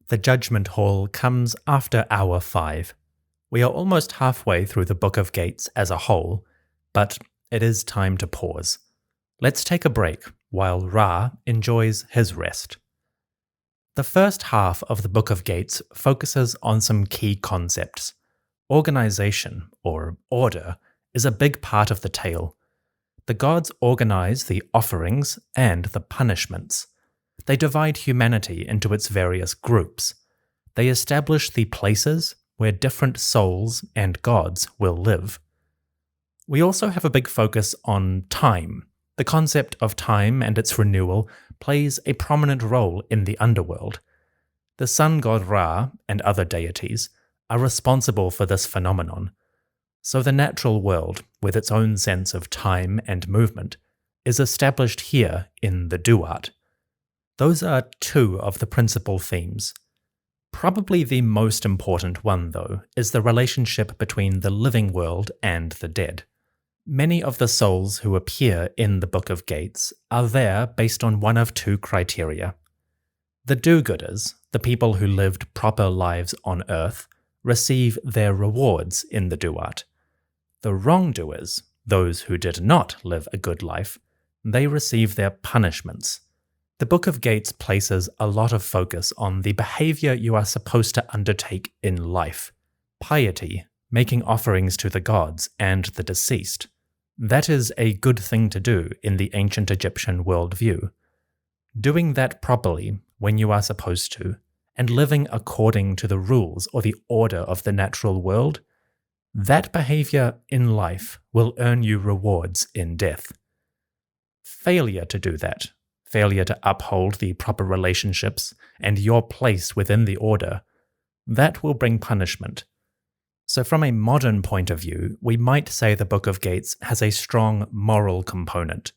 The Judgment Hall comes after Hour 5. We are almost halfway through the Book of Gates as a whole, but it is time to pause. Let's take a break while Ra enjoys his rest. The first half of the Book of Gates focuses on some key concepts. Organization, or order, is a big part of the tale. The gods organize the offerings and the punishments. They divide humanity into its various groups. They establish the places where different souls and gods will live. We also have a big focus on time. The concept of time and its renewal plays a prominent role in the underworld. The sun god Ra and other deities are responsible for this phenomenon. So the natural world, with its own sense of time and movement, is established here in the Duat. Those are two of the principal themes. Probably the most important one, though, is the relationship between the living world and the dead. Many of the souls who appear in the Book of Gates are there based on one of two criteria. The do-gooders, the people who lived proper lives on Earth, receive their rewards in the Duat. The wrongdoers, those who did not live a good life, they receive their punishments. The Book of Gates places a lot of focus on the behavior you are supposed to undertake in life. Piety, making offerings to the gods and the deceased. That is a good thing to do in the ancient Egyptian worldview. Doing that properly when you are supposed to, and living according to the rules or the order of the natural world, that behavior in life will earn you rewards in death. Failure to do that, failure to uphold the proper relationships and your place within the order, that will bring punishment. So from a modern point of view, we might say the Book of Gates has a strong moral component.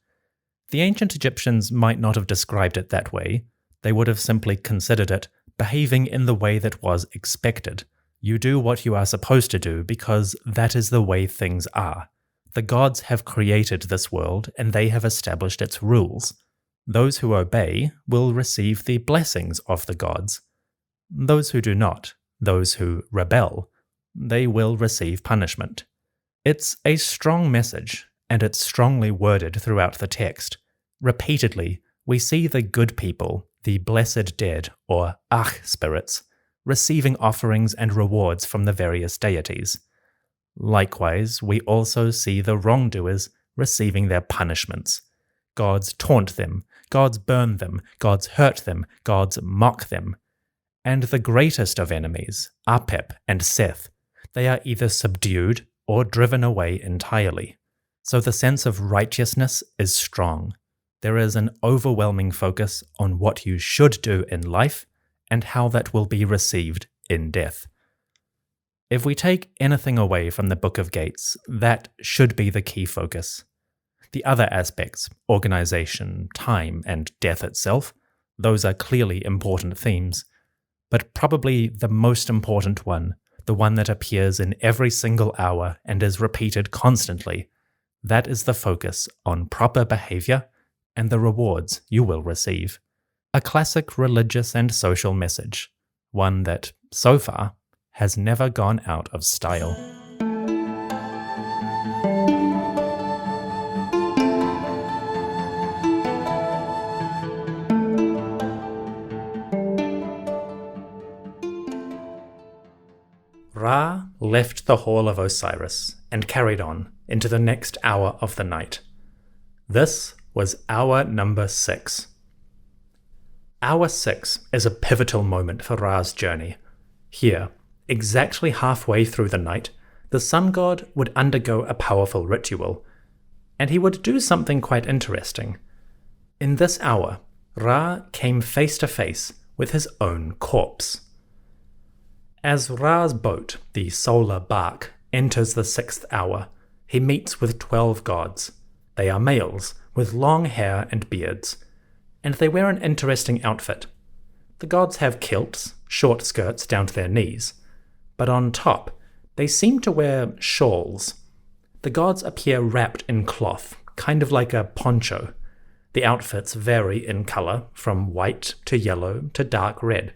The ancient Egyptians might not have described it that way. They would have simply considered it behaving in the way that was expected. You do what you are supposed to do because that is the way things are. The gods have created this world and they have established its rules. Those who obey will receive the blessings of the gods. Those who do not, those who rebel, they will receive punishment. It's a strong message, and it's strongly worded throughout the text. Repeatedly, we see the good people, the blessed dead, or Ach spirits, receiving offerings and rewards from the various deities. Likewise, we also see the wrongdoers receiving their punishments. Gods taunt them, gods burn them, gods hurt them, gods mock them. And the greatest of enemies, Apep and Seth, they are either subdued or driven away entirely. So the sense of righteousness is strong. There is an overwhelming focus on what you should do in life and how that will be received in death. If we take anything away from the Book of Gates, that should be the key focus. The other aspects, organization, time, and death itself, those are clearly important themes. But probably the most important one, the one that appears in every single hour and is repeated constantly, that is the focus on proper behavior and the rewards you will receive. A classic religious and social message, one that, so far, has never gone out of style. Ra left the Hall of Osiris and carried on into the next hour of the night. This was hour number 6. Hour 6 is a pivotal moment for Ra's journey. Here, exactly halfway through the night, the sun god would undergo a powerful ritual, and he would do something quite interesting. In this hour, Ra came face to face with his own corpse. As Ra's boat, the solar bark, enters the 6th hour, he meets with 12 gods. They are males, with long hair and beards, and they wear an interesting outfit. The gods have kilts, short skirts down to their knees, but on top, they seem to wear shawls. The gods appear wrapped in cloth, kind of like a poncho. The outfits vary in color, from white to yellow to dark red,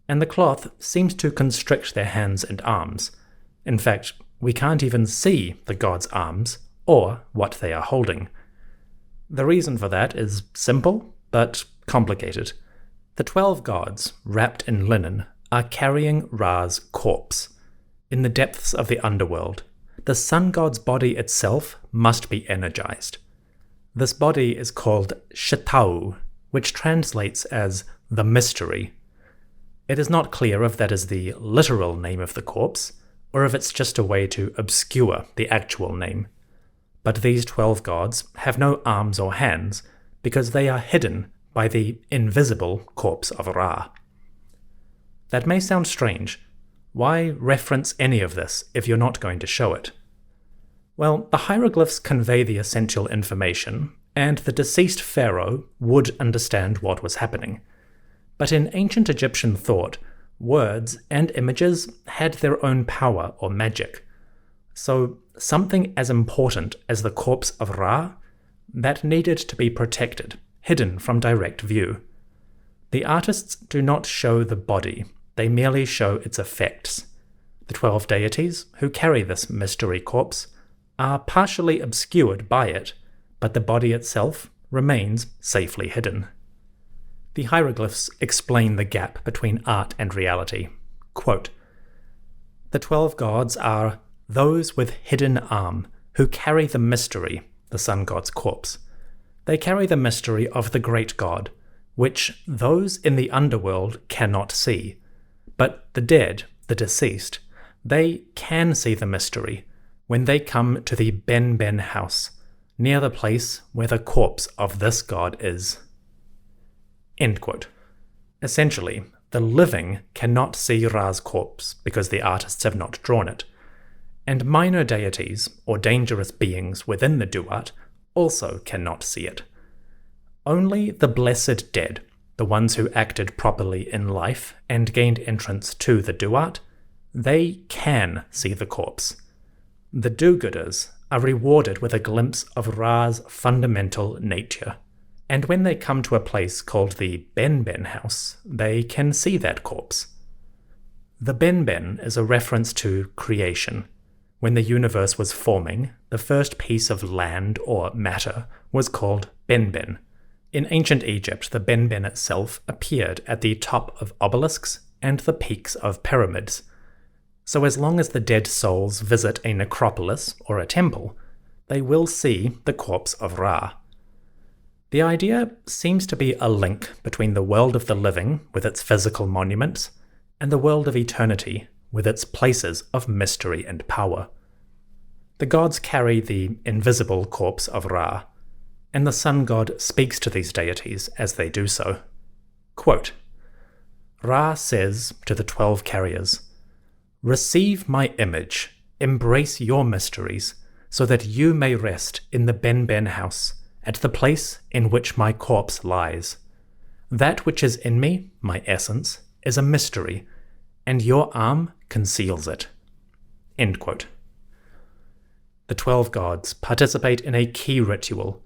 and the cloth seems to constrict their hands and arms. In fact, we can't even see the gods' arms or what they are holding. The reason for that is simple, but complicated. The 12 gods, wrapped in linen, are carrying Ra's corpse. In the depths of the underworld, the sun god's body itself must be energized. This body is called Shetau, which translates as the mystery. It is not clear if that is the literal name of the corpse, or if it's just a way to obscure the actual name. But these 12 gods have no arms or hands, because they are hidden by the invisible corpse of Ra. That may sound strange. Why reference any of this if you're not going to show it? Well, the hieroglyphs convey the essential information, and the deceased pharaoh would understand what was happening. But in ancient Egyptian thought, words and images had their own power or magic. So something as important as the corpse of Ra, that needed to be protected, hidden from direct view. The artists do not show the body, they merely show its effects. The 12 deities who carry this mystery corpse are partially obscured by it, but the body itself remains safely hidden. The hieroglyphs explain the gap between art and reality. Quote, "The 12 gods are those with hidden arm, who carry the mystery, the sun god's corpse. They carry the mystery of the great god, which those in the underworld cannot see. But the dead, the deceased, they can see the mystery when they come to the Ben house, near the place where the corpse of this god is. End quote. Essentially, the living cannot see Ra's corpse because the artists have not drawn it, and minor deities or dangerous beings within the Duat also cannot see it. Only the blessed dead, the ones who acted properly in life and gained entrance to the Duat, they can see the corpse. The do-gooders are rewarded with a glimpse of Ra's fundamental nature, and when they come to a place called the Ben house, they can see that corpse. The Ben is a reference to creation. When the universe was forming, the first piece of land or matter was called Ben. In ancient Egypt, the Ben itself appeared at the top of obelisks and the peaks of pyramids. So as long as the dead souls visit a necropolis or a temple, they will see the corpse of Ra. The idea seems to be a link between the world of the living, with its physical monuments, and the world of eternity, with its places of mystery and power. The gods carry the invisible corpse of Ra, and the sun god speaks to these deities as they do so. Quote, Ra says to the 12 carriers, "Receive my image, embrace your mysteries, so that you may rest in the Ben house, at the place in which my corpse lies. That which is in me, my essence, is a mystery, and your arm conceals it." End quote. The 12 gods participate in a key ritual.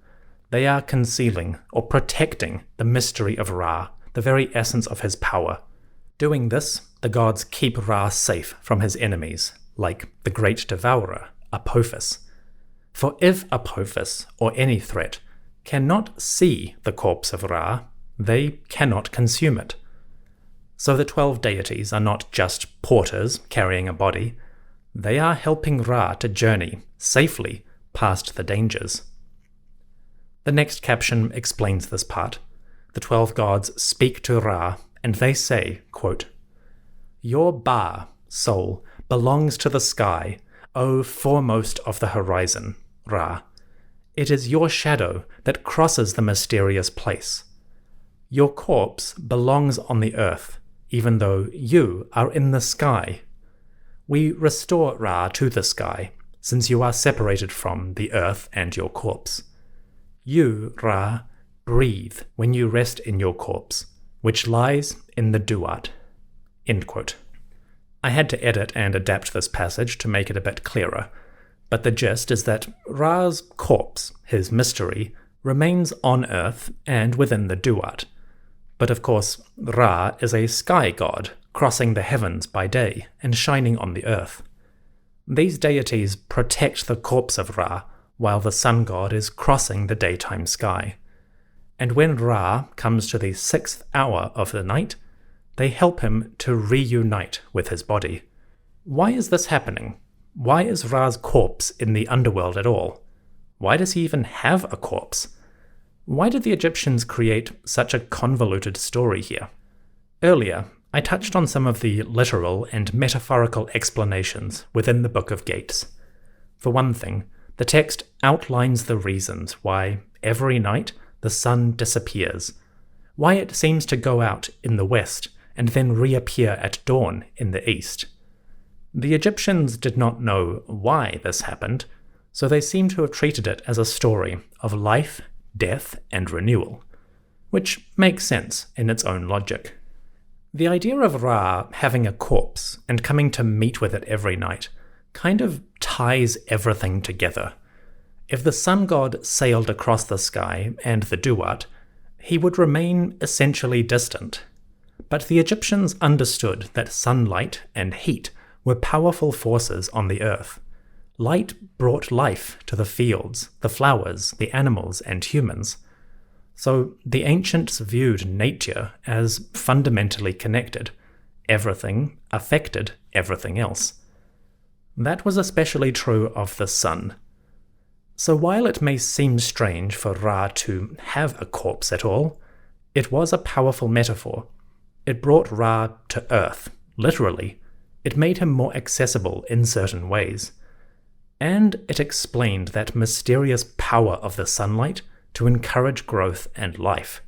They are concealing or protecting the mystery of Ra, the very essence of his power. Doing this, the gods keep Ra safe from his enemies, like the great devourer, Apophis. For if Apophis, or any threat, cannot see the corpse of Ra, they cannot consume it. So the 12 deities are not just porters carrying a body, they are helping Ra to journey safely past the dangers. The next caption explains this part. The 12 gods speak to Ra, and they say, quote, "Your Ba, soul, belongs to the sky, O foremost of the horizon, Ra. It is your shadow that crosses the mysterious place. Your corpse belongs on the earth, even though you are in the sky. We restore Ra to the sky, since you are separated from the earth and your corpse. You, Ra, breathe when you rest in your corpse, which lies in the Duat." End quote. I had to edit and adapt this passage to make it a bit clearer, but the gist is that Ra's corpse, his mystery, remains on Earth and within the Duat. But of course, Ra is a sky god, crossing the heavens by day and shining on the earth. These deities protect the corpse of Ra, while the sun god is crossing the daytime sky. And when Ra comes to the 6th hour of the night, they help him to reunite with his body. Why is this happening? Why is Ra's corpse in the underworld at all? Why does he even have a corpse? Why did the Egyptians create such a convoluted story here? Earlier, I touched on some of the literal and metaphorical explanations within the Book of Gates. For one thing, the text outlines the reasons why every night the sun disappears, why it seems to go out in the west and then reappear at dawn in the east. The Egyptians did not know why this happened, so they seem to have treated it as a story of life, death, and renewal, which makes sense in its own logic. The idea of Ra having a corpse and coming to meet with it every night kind of ties everything together. If the sun god sailed across the sky and the Duat, he would remain essentially distant. But the Egyptians understood that sunlight and heat were powerful forces on the earth. Light brought life to the fields, the flowers, the animals, and humans. So the ancients viewed nature as fundamentally connected. Everything affected everything else. That was especially true of the sun. So while it may seem strange for Ra to have a corpse at all, it was a powerful metaphor. It brought Ra to Earth, literally. It made him more accessible in certain ways. And it explained that mysterious power of the sunlight to encourage growth and life.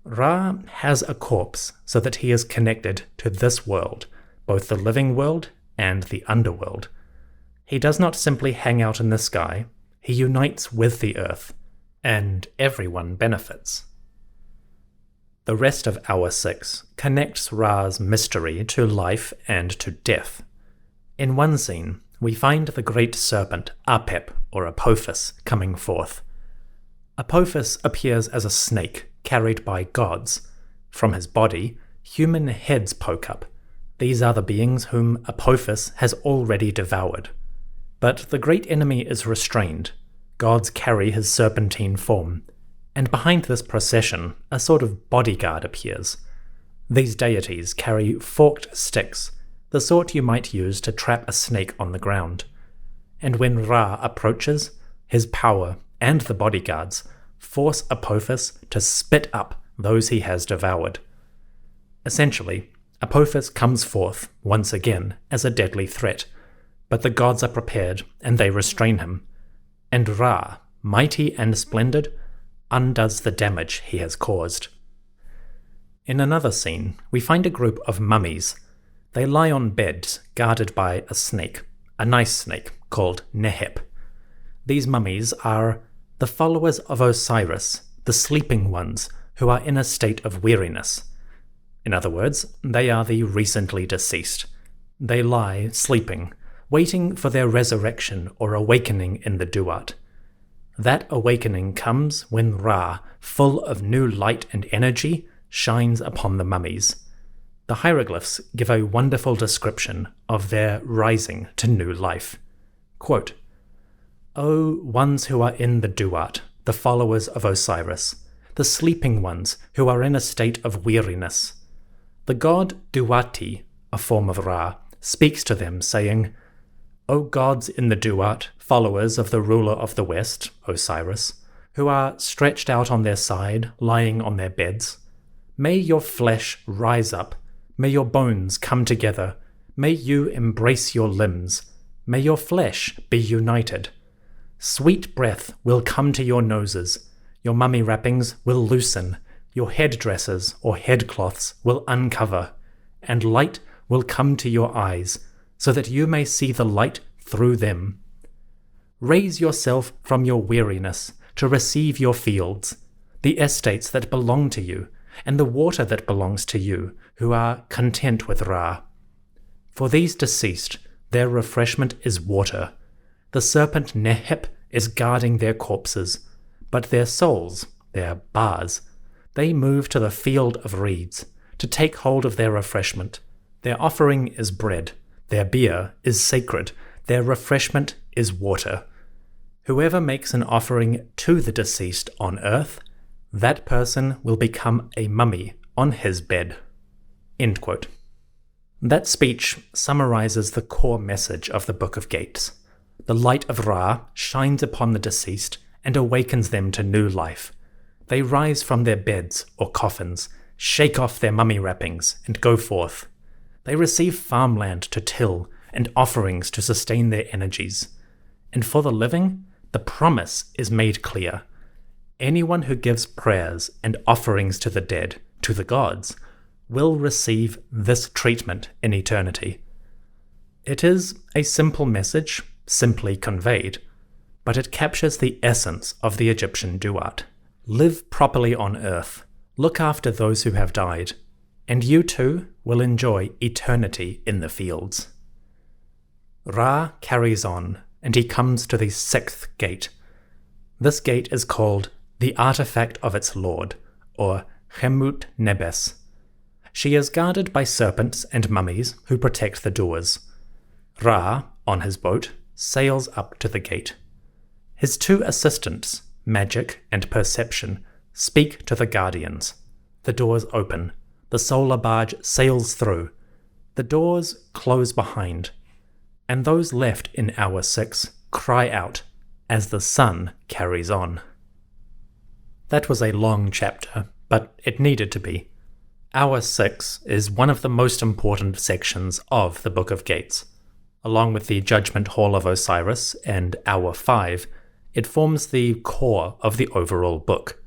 Ra has a corpse so that he is connected to this world, both the living world and the underworld. He does not simply hang out in the sky, he unites with the earth, and everyone benefits. The rest of Hour 6 connects Ra's mystery to life and to death. In one scene, we find the great serpent Apep, or Apophis, coming forth. Apophis appears as a snake carried by gods. From his body, human heads poke up. These are the beings whom Apophis has already devoured. But the great enemy is restrained. Gods carry his serpentine form, and behind this procession, a sort of bodyguard appears. These deities carry forked sticks, the sort you might use to trap a snake on the ground. And when Ra approaches, his power and the bodyguards force Apophis to spit up those he has devoured. Essentially, Apophis comes forth once again as a deadly threat, but the gods are prepared and they restrain him. And Ra, mighty and splendid, undoes the damage he has caused. In another scene, we find a group of mummies. They lie on beds guarded by a snake, a nice snake called Neheb. These mummies are the followers of Osiris, the sleeping ones who are in a state of weariness. In other words, they are the recently deceased. They lie sleeping, waiting for their resurrection or awakening in the Duat. That awakening comes when Ra, full of new light and energy, shines upon the mummies. The hieroglyphs give a wonderful description of their rising to new life. Quote, "O ones who are in the Duat, the followers of Osiris, the sleeping ones who are in a state of weariness. The god Duati, a form of Ra, speaks to them, saying, O gods in the Duat, followers of the ruler of the West, Osiris, who are stretched out on their side, lying on their beds, may your flesh rise up, may your bones come together, may you embrace your limbs, may your flesh be united. Sweet breath will come to your noses, your mummy wrappings will loosen, your headdresses or headcloths will uncover, and light will come to your eyes, so that you may see the light through them. Raise yourself from your weariness to receive your fields, the estates that belong to you, and the water that belongs to you, who are content with Ra. For these deceased, their refreshment is water. The serpent Neheb is guarding their corpses, but their souls, their bars, they move to the field of reeds to take hold of their refreshment. Their offering is bread, their beer is sacred, their refreshment is water. Whoever makes an offering to the deceased on earth, that person will become a mummy on his bed." End quote. That speech summarizes the core message of the Book of Gates. The light of Ra shines upon the deceased and awakens them to new life. They rise from their beds or coffins, shake off their mummy wrappings, and go forth. They receive farmland to till and offerings to sustain their energies. And for the living, the promise is made clear. Anyone who gives prayers and offerings to the dead, to the gods, will receive this treatment in eternity. It is a simple message, simply conveyed, but it captures the essence of the Egyptian Duat. Live properly on earth, look after those who have died, and you too will enjoy eternity in the fields. Ra carries on, and he comes to the 6th gate. This gate is called the Artifact of its Lord, or Chemut Nebes. She is guarded by serpents and mummies who protect the doors. Ra, on his boat, sails up to the gate. His two assistants, Magic and Perception, speak to the guardians. The doors open. The solar barge sails through. The doors close behind. And those left in Hour 6 cry out, as the sun carries on. That was a long chapter, but it needed to be. Hour 6 is one of the most important sections of the Book of Gates. Along with the Judgment Hall of Osiris and Hour 5, it forms the core of the overall book.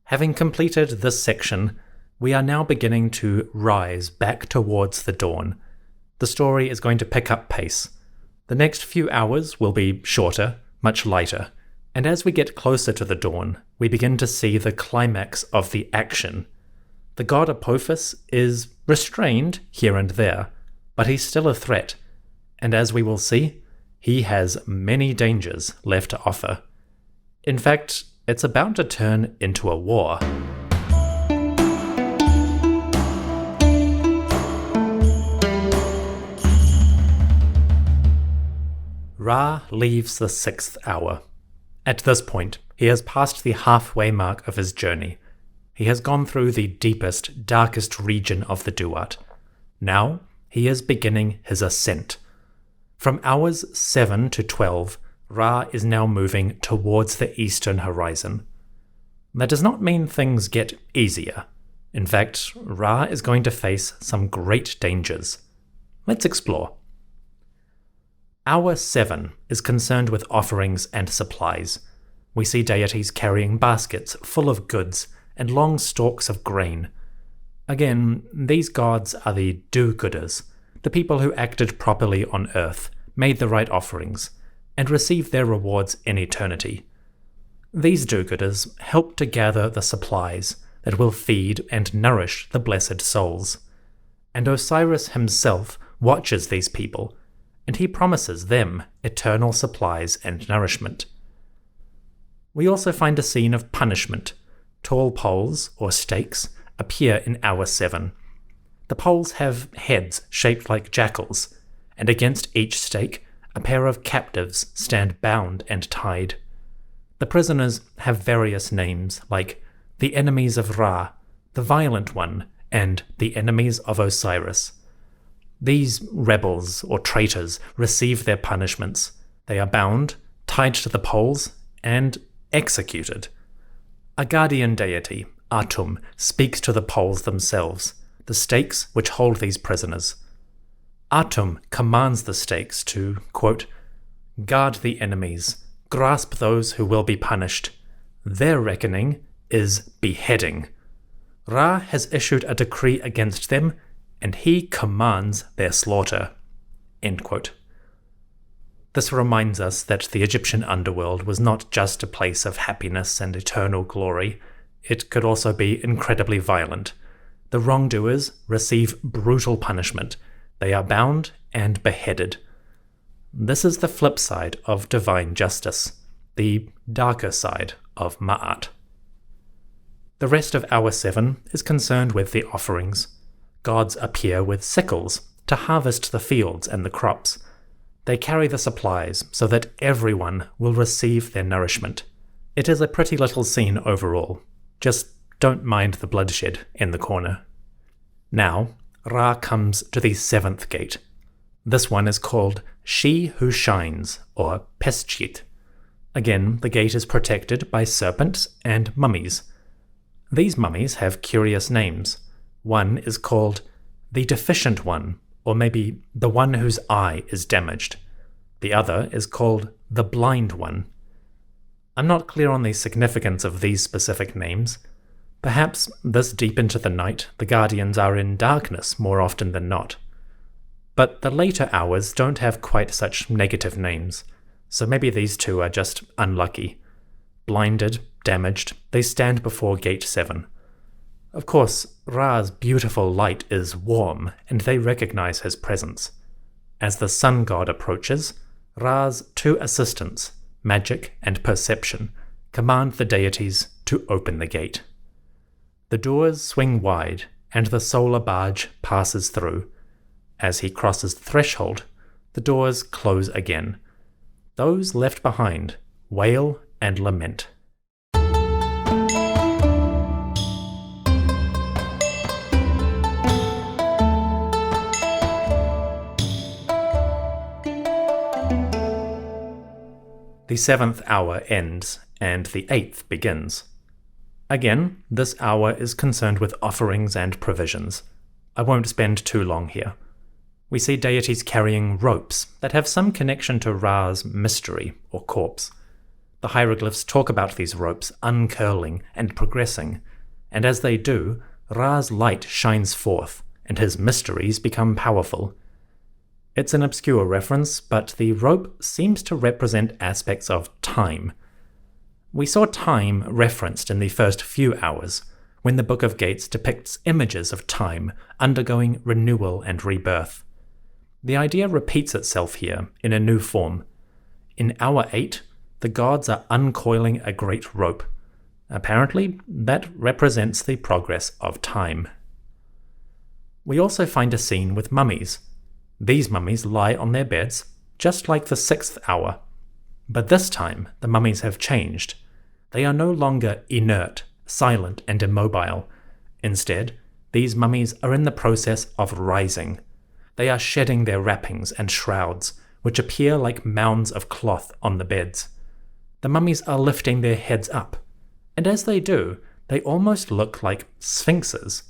Having completed this section, we are now beginning to rise back towards the dawn. The story is going to pick up pace. The next few hours will be shorter, much lighter, and as we get closer to the dawn, we begin to see the climax of the action. The god Apophis is restrained here and there, but he's still a threat, and as we will see, he has many dangers left to offer. In fact, it's about to turn into a war. Ra leaves the 6th hour. At this point, he has passed the halfway mark of his journey. He has gone through the deepest, darkest region of the Duat. Now, he is beginning his ascent. From hours 7 to 12, Ra is now moving towards the eastern horizon. That does not mean things get easier. In fact, Ra is going to face some great dangers. Let's explore. Hour 7 is concerned with offerings and supplies. We see deities carrying baskets full of goods and long stalks of grain. Again, these gods are the do-gooders, the people who acted properly on earth, made the right offerings, and received their rewards in eternity. These do-gooders help to gather the supplies that will feed and nourish the blessed souls. And Osiris himself watches these people, and he promises them eternal supplies and nourishment. We also find a scene of punishment. Tall poles, or stakes, appear in Hour 7. The poles have heads shaped like jackals, and against each stake, a pair of captives stand bound and tied. The prisoners have various names, like the enemies of Ra, the violent one, and the enemies of Osiris. These rebels or traitors receive their punishments. They are bound, tied to the poles, and executed. A guardian deity, Atum, speaks to the poles themselves, the stakes which hold these prisoners. Atum commands the stakes to, quote, guard the enemies, grasp those who will be punished. Their reckoning is beheading. Ra has issued a decree against them, and he commands their slaughter. End quote. This reminds us that the Egyptian underworld was not just a place of happiness and eternal glory. It could also be incredibly violent. The wrongdoers receive brutal punishment. They are bound and beheaded. This is the flip side of divine justice, the darker side of Ma'at. The rest of Hour 7 is concerned with the offerings. Gods appear with sickles to harvest the fields and the crops. They carry the supplies so that everyone will receive their nourishment. It is a pretty little scene overall. Just don't mind the bloodshed in the corner. Now, Ra comes to the 7th gate. This one is called She Who Shines, or Peschit. Again, the gate is protected by serpents and mummies. These mummies have curious names. One is called the Deficient One, or maybe the one whose eye is damaged. The other is called the Blind One. I'm not clear on the significance of these specific names. Perhaps this deep into the night, the Guardians are in darkness more often than not. But the later hours don't have quite such negative names, so maybe these two are just unlucky. Blinded, damaged, they stand before Gate 7. Of course, Ra's beautiful light is warm, and they recognize his presence. As the sun god approaches, Ra's two assistants, Magic and Perception, command the deities to open the gate. The doors swing wide, and the solar barge passes through. As he crosses the threshold, the doors close again. Those left behind wail and lament. The 7th hour ends, and the 8th begins. Again, this hour is concerned with offerings and provisions. I won't spend too long here. We see deities carrying ropes that have some connection to Ra's mystery or corpse. The hieroglyphs talk about these ropes uncurling and progressing, and as they do, Ra's light shines forth, and his mysteries become powerful. It's an obscure reference, but the rope seems to represent aspects of time. We saw time referenced in the first few hours, when the Book of Gates depicts images of time undergoing renewal and rebirth. The idea repeats itself here in a new form. In Hour 8, the gods are uncoiling a great rope. Apparently, that represents the progress of time. We also find a scene with mummies. These mummies lie on their beds, just like the 6th hour. But this time, the mummies have changed. They are no longer inert, silent, and immobile. Instead, these mummies are in the process of rising. They are shedding their wrappings and shrouds, which appear like mounds of cloth on the beds. The mummies are lifting their heads up, and as they do, they almost look like sphinxes.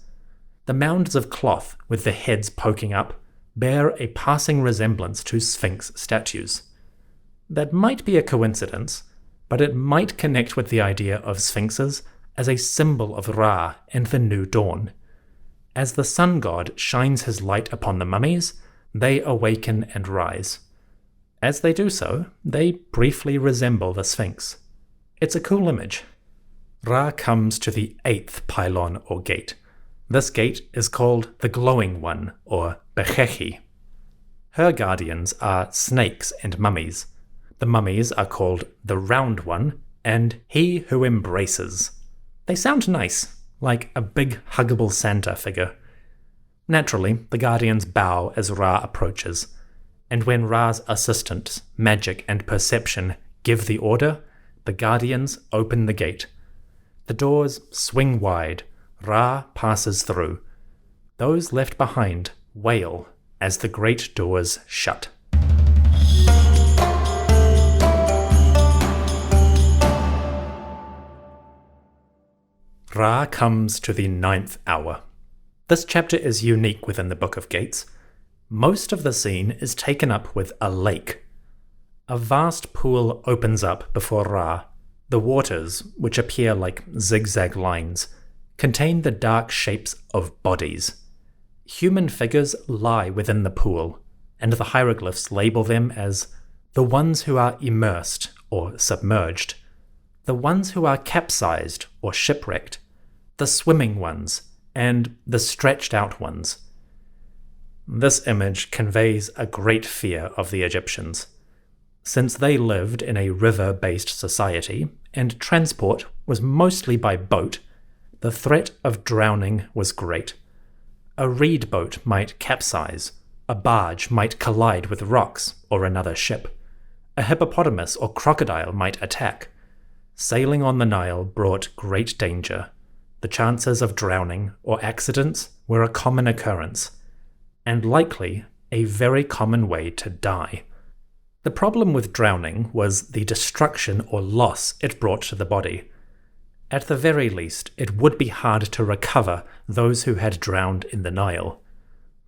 The mounds of cloth with the heads poking up bear a passing resemblance to sphinx statues. That might be a coincidence, but it might connect with the idea of sphinxes as a symbol of Ra and the new dawn. As the sun god shines his light upon the mummies, they awaken and rise. As they do so, they briefly resemble the sphinx. It's a cool image. Ra comes to the 8th pylon or gate. This gate is called the Glowing One, or Bechechi. Her guardians are snakes and mummies. The mummies are called the Round One and He Who Embraces. They sound nice, like a big huggable Santa figure. Naturally, the guardians bow as Ra approaches, and when Ra's assistants, magic and perception, give the order, the guardians open the gate. The doors swing wide. Ra passes through. Those left behind wail as the great doors shut. Ra comes to the 9th hour. This chapter is unique within the Book of Gates. Most of the scene is taken up with a lake. A vast pool opens up before Ra. The waters, which appear like zigzag lines, contain the dark shapes of bodies. Human figures lie within the pool, and the hieroglyphs label them as the ones who are immersed or submerged, the ones who are capsized or shipwrecked, the swimming ones, and the stretched out ones. This image conveys a great fear of the Egyptians. Since they lived in a river-based society, and transport was mostly by boat, the threat of drowning was great. A reed boat might capsize, a barge might collide with rocks or another ship, a hippopotamus or crocodile might attack. Sailing on the Nile brought great danger. The chances of drowning or accidents were a common occurrence, and likely a very common way to die. The problem with drowning was the destruction or loss it brought to the body. At the very least, it would be hard to recover those who had drowned in the Nile.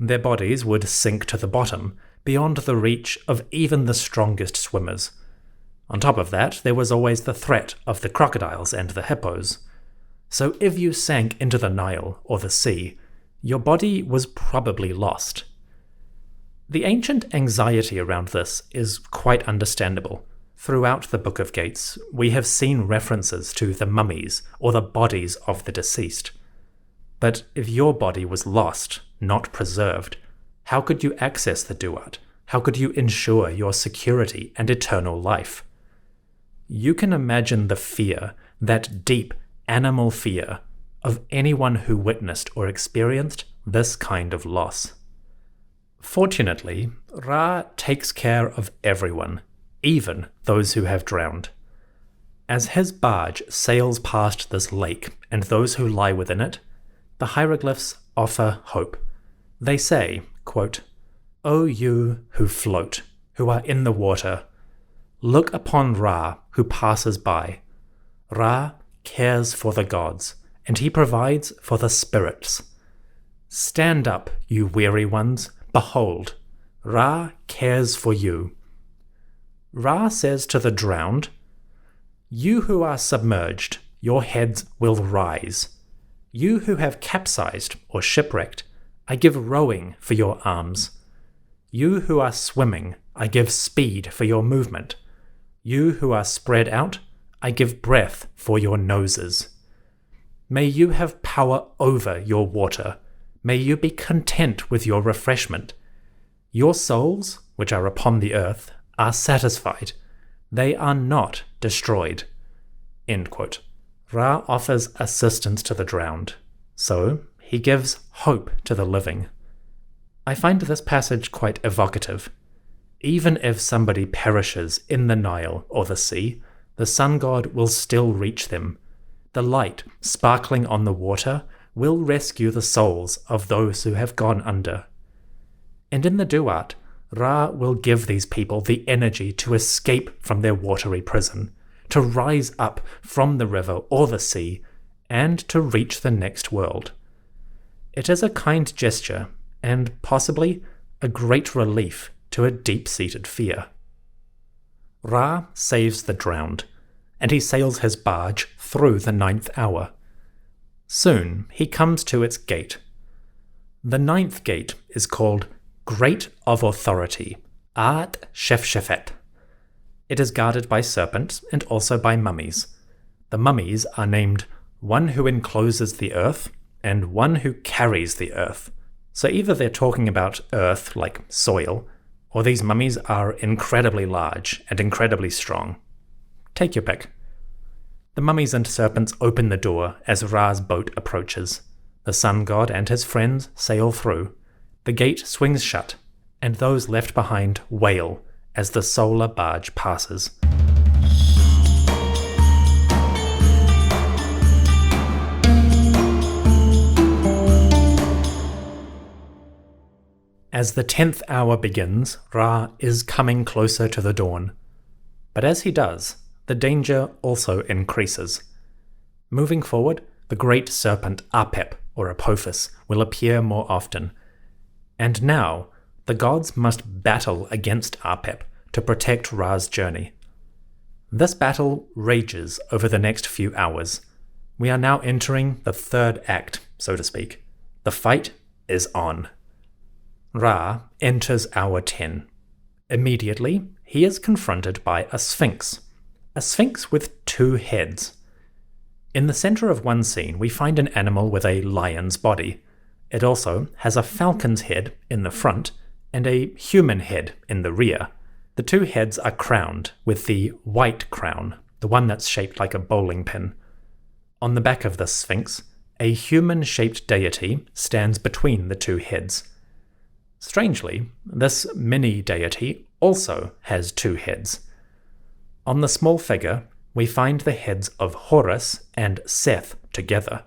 Their bodies would sink to the bottom, beyond the reach of even the strongest swimmers. On top of that, there was always the threat of the crocodiles and the hippos. So if you sank into the Nile or the sea, your body was probably lost. The ancient anxiety around this is quite understandable. Throughout the Book of Gates, we have seen references to the mummies or the bodies of the deceased. But if your body was lost, not preserved, how could you access the Duat? How could you ensure your security and eternal life? You can imagine the fear, that deep animal fear, of anyone who witnessed or experienced this kind of loss. Fortunately, Ra takes care of everyone, even those who have drowned. As his barge sails past this lake and those who lie within it, the hieroglyphs offer hope. They say, quote, "O you who float, who are in the water, look upon Ra who passes by. Ra cares for the gods, and he provides for the spirits. Stand up, you weary ones, behold, Ra cares for you. Ra says to the drowned, you who are submerged, your heads will rise. You who have capsized or shipwrecked, I give rowing for your arms. You who are swimming, I give speed for your movement. You who are spread out, I give breath for your noses. May you have power over your water. May you be content with your refreshment. Your souls, which are upon the earth, are satisfied. They are not destroyed. End quote. Ra offers assistance to the drowned, so he gives hope to the living. I find this passage quite evocative. Even if somebody perishes in the Nile or the sea, the sun god will still reach them. The light sparkling on the water will rescue the souls of those who have gone under. And in the Duat, Ra will give these people the energy to escape from their watery prison, to rise up from the river or the sea, and to reach the next world. It is a kind gesture, and possibly a great relief to a deep-seated fear. Ra saves the drowned, and he sails his barge through the 9th hour. Soon he comes to its gate. The 9th gate is called Great of Authority, Art Shefshefet. It is guarded by serpents and also by mummies. The mummies are named one who encloses the earth and one who carries the earth. So either they're talking about earth, like soil, or these mummies are incredibly large and incredibly strong. Take your pick. The mummies and serpents open the door as Ra's boat approaches. The sun god and his friends sail through. The gate swings shut, and those left behind wail as the solar barge passes. As the 10th hour begins, Ra is coming closer to the dawn. But as he does, the danger also increases. Moving forward, the great serpent Apep, or Apophis, will appear more often. And now, the gods must battle against Apep to protect Ra's journey. This battle rages over the next few hours. We are now entering the 3rd act, so to speak. The fight is on. Ra enters hour 10. Immediately, he is confronted by a sphinx with 2 heads. In the center of one scene, we find an animal with a lion's body. It also has a falcon's head in the front and a human head in the rear. The 2 heads are crowned with the white crown, the one that's shaped like a bowling pin. On the back of the sphinx, a human-shaped deity stands between the 2 heads. Strangely, this mini-deity also has 2 heads. On the small figure, we find the heads of Horus and Seth together.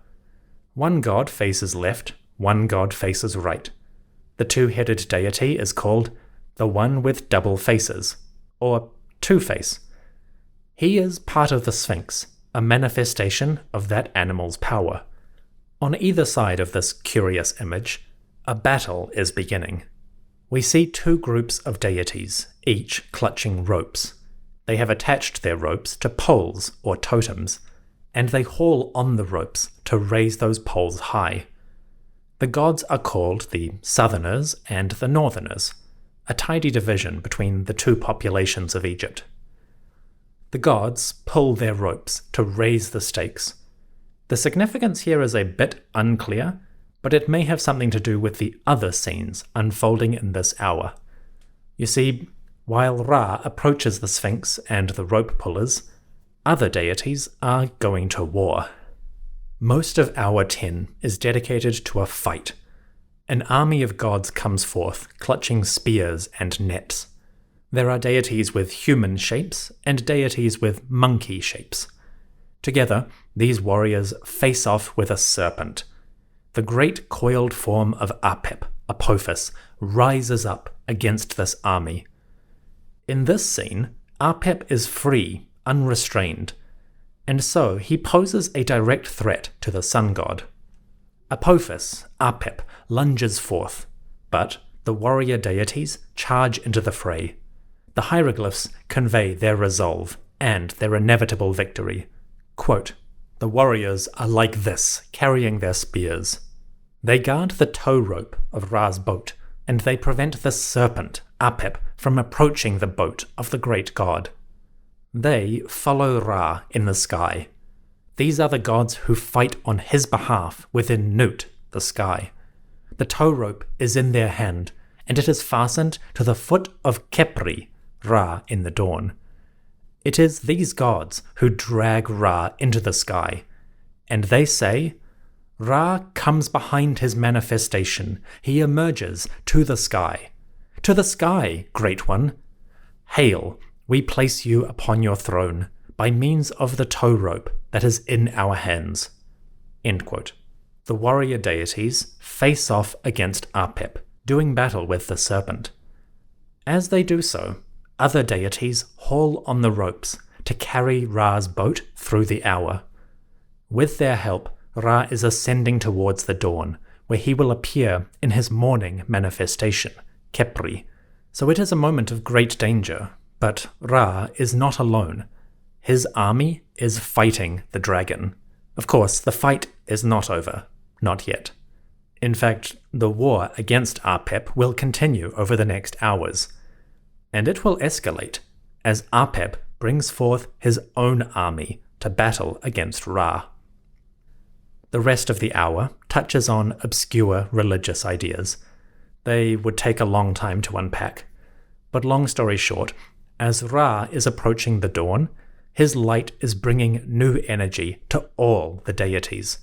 One god faces left, one god faces right. The 2-headed deity is called the One with Double Faces, or Two-Face. He is part of the Sphinx, a manifestation of that animal's power. On either side of this curious image, a battle is beginning. We see 2 groups of deities, each clutching ropes. They have attached their ropes to poles or totems, and they haul on the ropes to raise those poles high. The gods are called the Southerners and the Northerners, a tidy division between the 2 populations of Egypt. The gods pull their ropes to raise the stakes. The significance here is a bit unclear, but it may have something to do with the other scenes unfolding in this hour. You see, while Ra approaches the Sphinx and the rope pullers, other deities are going to war. Most of hour 10 is dedicated to a fight. An army of gods comes forth, clutching spears and nets. There are deities with human shapes and deities with monkey shapes. Together, these warriors face off with a serpent. The great coiled form of Apep, Apophis, rises up against this army. In this scene, Apep is free, unrestrained, and so he poses a direct threat to the sun god. Apophis, Apep, lunges forth, but the warrior deities charge into the fray. The hieroglyphs convey their resolve and their inevitable victory. Quote, "The warriors are like this, carrying their spears. They guard the tow rope of Ra's boat, and they prevent the serpent, Apep, from approaching the boat of the great god. They follow Ra in the sky. These are the gods who fight on his behalf within Nut, the sky. The tow rope is in their hand, and it is fastened to the foot of Khepri, Ra in the dawn. It is these gods who drag Ra into the sky, and they say, 'Ra comes behind his manifestation, he emerges to the sky. To the sky, Great One! Hail, we place you upon your throne, by means of the tow rope that is in our hands.'" End quote. The warrior deities face off against Apep, doing battle with the serpent. As they do so, other deities haul on the ropes to carry Ra's boat through the hour. With their help, Ra is ascending towards the dawn, where he will appear in his morning manifestation, Khepri. So it is a moment of great danger, but Ra is not alone. His army is fighting the dragon. Of course, the fight is not over. Not yet. In fact, the war against Apep will continue over the next hours. And it will escalate as Apep brings forth his own army to battle against Ra. The rest of the hour touches on obscure religious ideas. They would take a long time to unpack. But long story short, as Ra is approaching the dawn, his light is bringing new energy to all the deities.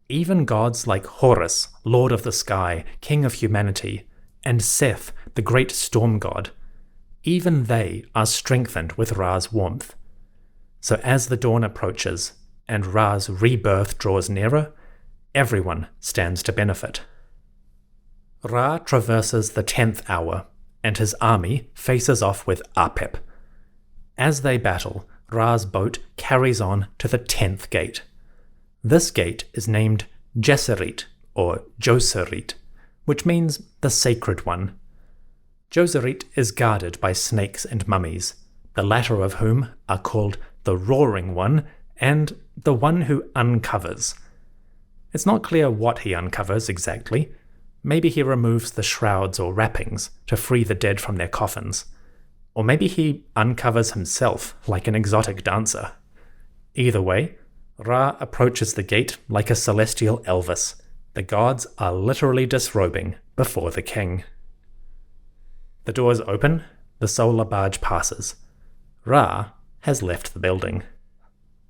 Even gods like Horus, Lord of the Sky, King of Humanity, and Seth, the great storm god, even they are strengthened with Ra's warmth. So as the dawn approaches, and Ra's rebirth draws nearer, everyone stands to benefit. Ra traverses the 10th hour, and his army faces off with Apep. As they battle, Ra's boat carries on to the 10th gate. This gate is named Gesserit, or Joserit, which means the Sacred One. Joserit is guarded by snakes and mummies, the latter of whom are called the Roaring One and the One who uncovers. It's not clear what he uncovers exactly. Maybe he removes the shrouds or wrappings to free the dead from their coffins. Or maybe he uncovers himself like an exotic dancer. Either way, Ra approaches the gate like a celestial Elvis. The gods are literally disrobing before the king. The doors open, the solar barge passes. Ra has left the building.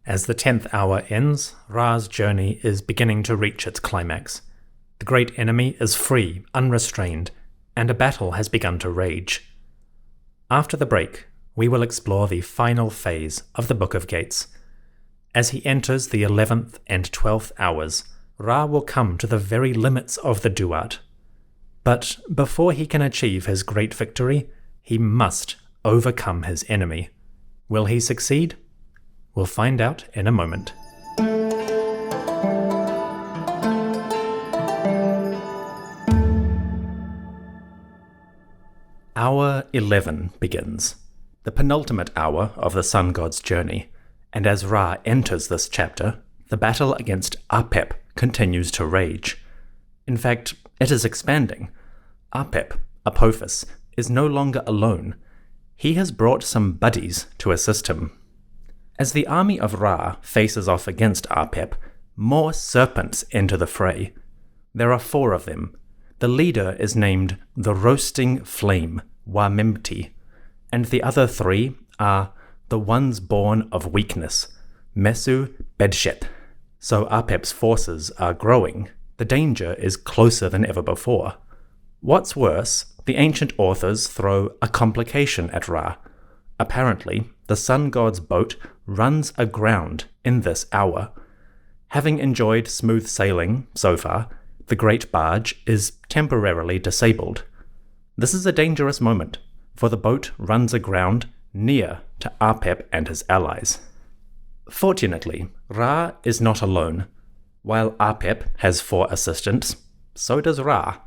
As the 10th hour ends, Ra's journey is beginning to reach its climax. The great enemy is free, unrestrained, and a battle has begun to rage. After the break, we will explore the final phase of the Book of Gates. As he enters the 11th and 12th hours, Ra will come to the very limits of the Duat. But before he can achieve his great victory, he must overcome his enemy. Will he succeed? We'll find out in a moment. Hour 11 begins, the penultimate hour of the sun god's journey, and as Ra enters this chapter, the battle against Apep continues to rage. In fact, it is expanding. Apep, Apophis, is no longer alone. He has brought some buddies to assist him. As the army of Ra faces off against Apep, more serpents enter the fray. There are 4 of them. The leader is named the Roasting Flame, Wamimti, and the other 3 are the ones born of weakness, Mesu Bedshet. So Apep's forces are growing. The danger is closer than ever before. What's worse, the ancient authors throw a complication at Ra. Apparently, the sun god's boat runs aground in this hour. Having enjoyed smooth sailing so far, the great barge is temporarily disabled. This is a dangerous moment, for the boat runs aground near to Apep and his allies. Fortunately, Ra is not alone. While Apep has 4 assistants, so does Ra.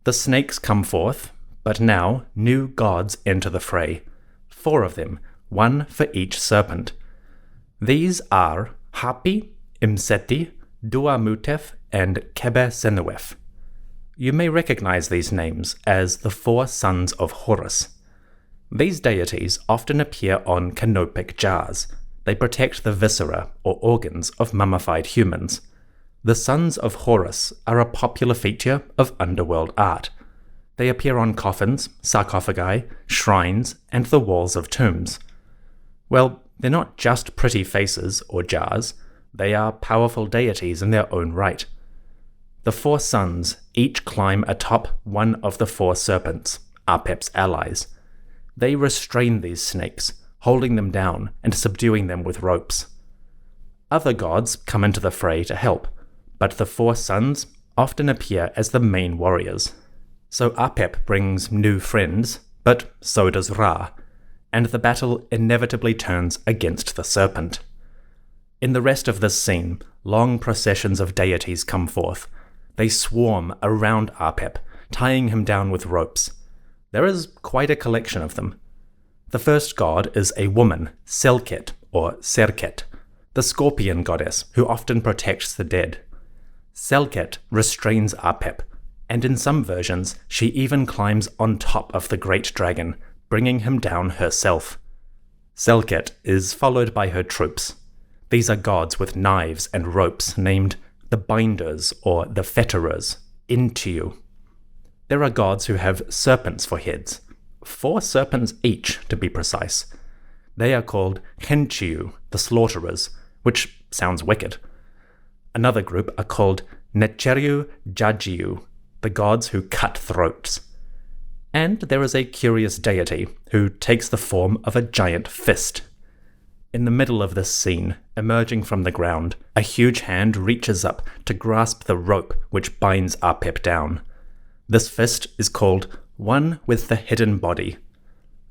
The snakes come forth, but now new gods enter the fray. 4 of them, 1 for each serpent. These are Hapi, Imseti, Duamutef, and Kebe-Senuef. You may recognize these names as the 4 sons of Horus. These deities often appear on canopic jars. They protect the viscera or organs of mummified humans. The sons of Horus are a popular feature of underworld art. They appear on coffins, sarcophagi, shrines, and the walls of tombs. Well, they're not just pretty faces or jars, they are powerful deities in their own right. The 4 sons each climb atop one of the 4 serpents, Apep's allies. They restrain these snakes, holding them down and subduing them with ropes. Other gods come into the fray to help, but the 4 sons often appear as the main warriors. So Apep brings new friends, but so does Ra, and the battle inevitably turns against the serpent. In the rest of this scene, long processions of deities come forth. They swarm around Apep, tying him down with ropes. There is quite a collection of them. The first god is a woman, Selket or Serket, the scorpion goddess who often protects the dead. Selket restrains Apep, and in some versions she even climbs on top of the great dragon, bringing him down herself. Selket is followed by her troops. These are gods with knives and ropes named the Binders or the Fetterers, Intiu. There are gods who have serpents for heads, 4 serpents each to be precise. They are called Henchiu, the Slaughterers, which sounds wicked. Another group are called Necheru Jajiu, the gods who cut throats. And there is a curious deity who takes the form of a giant fist. In the middle of this scene, emerging from the ground, a huge hand reaches up to grasp the rope which binds Apep down. This fist is called One with the Hidden Body.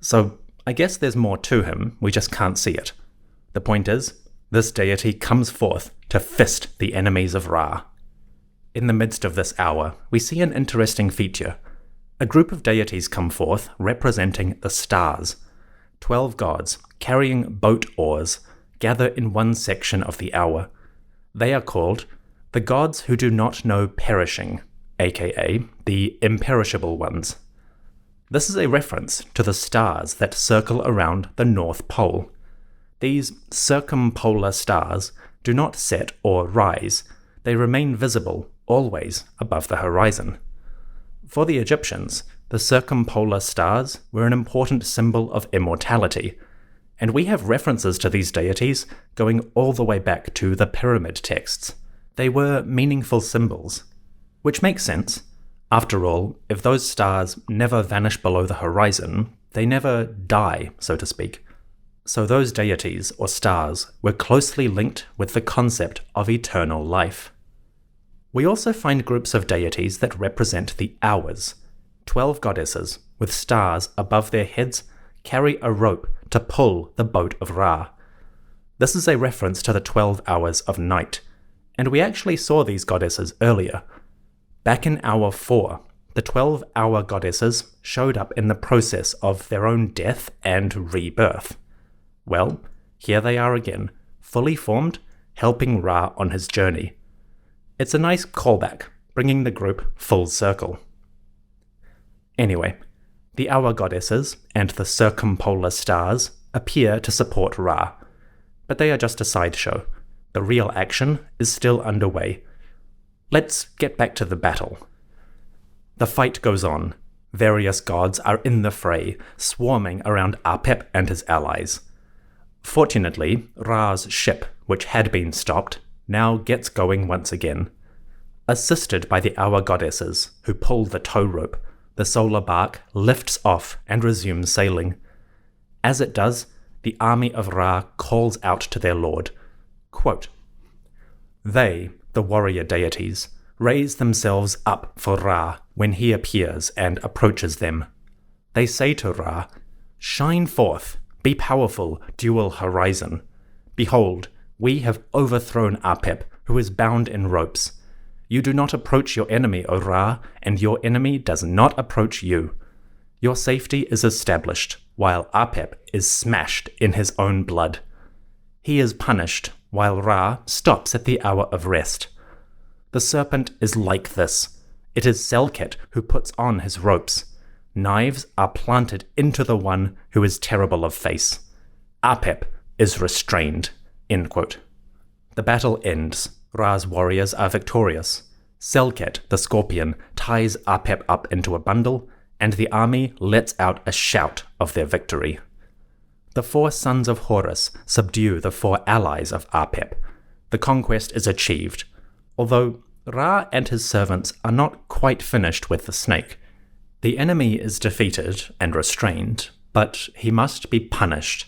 So I guess there's more to him, we just can't see it. The point is, this deity comes forth to fist the enemies of Ra. In the midst of this hour, we see an interesting feature. A group of deities come forth representing the stars. 12 gods, carrying boat oars, gather in one section of the hour. They are called the gods who do not know perishing, aka the imperishable ones. This is a reference to the stars that circle around the North Pole. These circumpolar stars do not set or rise, they remain visible always above the horizon. For the Egyptians, the circumpolar stars were an important symbol of immortality, and we have references to these deities going all the way back to the pyramid texts. They were meaningful symbols, which makes sense. After all, if those stars never vanish below the horizon, they never die, so to speak. So those deities, or stars, were closely linked with the concept of eternal life. We also find groups of deities that represent the hours. 12 goddesses, with stars above their heads, carry a rope to pull the boat of Ra. This is a reference to the 12 hours of night, and we actually saw these goddesses earlier. Back in Hour 4, the 12-hour goddesses showed up in the process of their own death and rebirth. Well, here they are again, fully formed, helping Ra on his journey. It's a nice callback, bringing the group full circle. Anyway, the hour goddesses and the circumpolar stars appear to support Ra, but they are just a sideshow. The real action is still underway. Let's get back to the battle. The fight goes on. Various gods are in the fray, swarming around Apep and his allies. Fortunately, Ra's ship, which had been stopped, now gets going once again. Assisted by the hour goddesses, who pull the tow rope, the solar bark lifts off and resumes sailing. As it does, the army of Ra calls out to their lord. Quote, "They, the warrior deities, raise themselves up for Ra when he appears and approaches them. They say to Ra, 'Shine forth, Be powerful, dual horizon. Behold, we have overthrown Apep, who is bound in ropes. You do not approach your enemy, O Ra, and your enemy does not approach you. Your safety is established, while Apep is smashed in his own blood. He is punished, while Ra stops at the hour of rest. The serpent is like this. It is Selket who puts on his ropes. Knives are planted into the one who is terrible of face. Apep is restrained." End quote. The battle ends. Ra's warriors are victorious. Selket, the scorpion, ties Apep up into a bundle, and the army lets out a shout of their victory. The 4 sons of Horus subdue the 4 allies of Apep. The conquest is achieved, although Ra and his servants are not quite finished with the snake. The enemy is defeated and restrained, but he must be punished.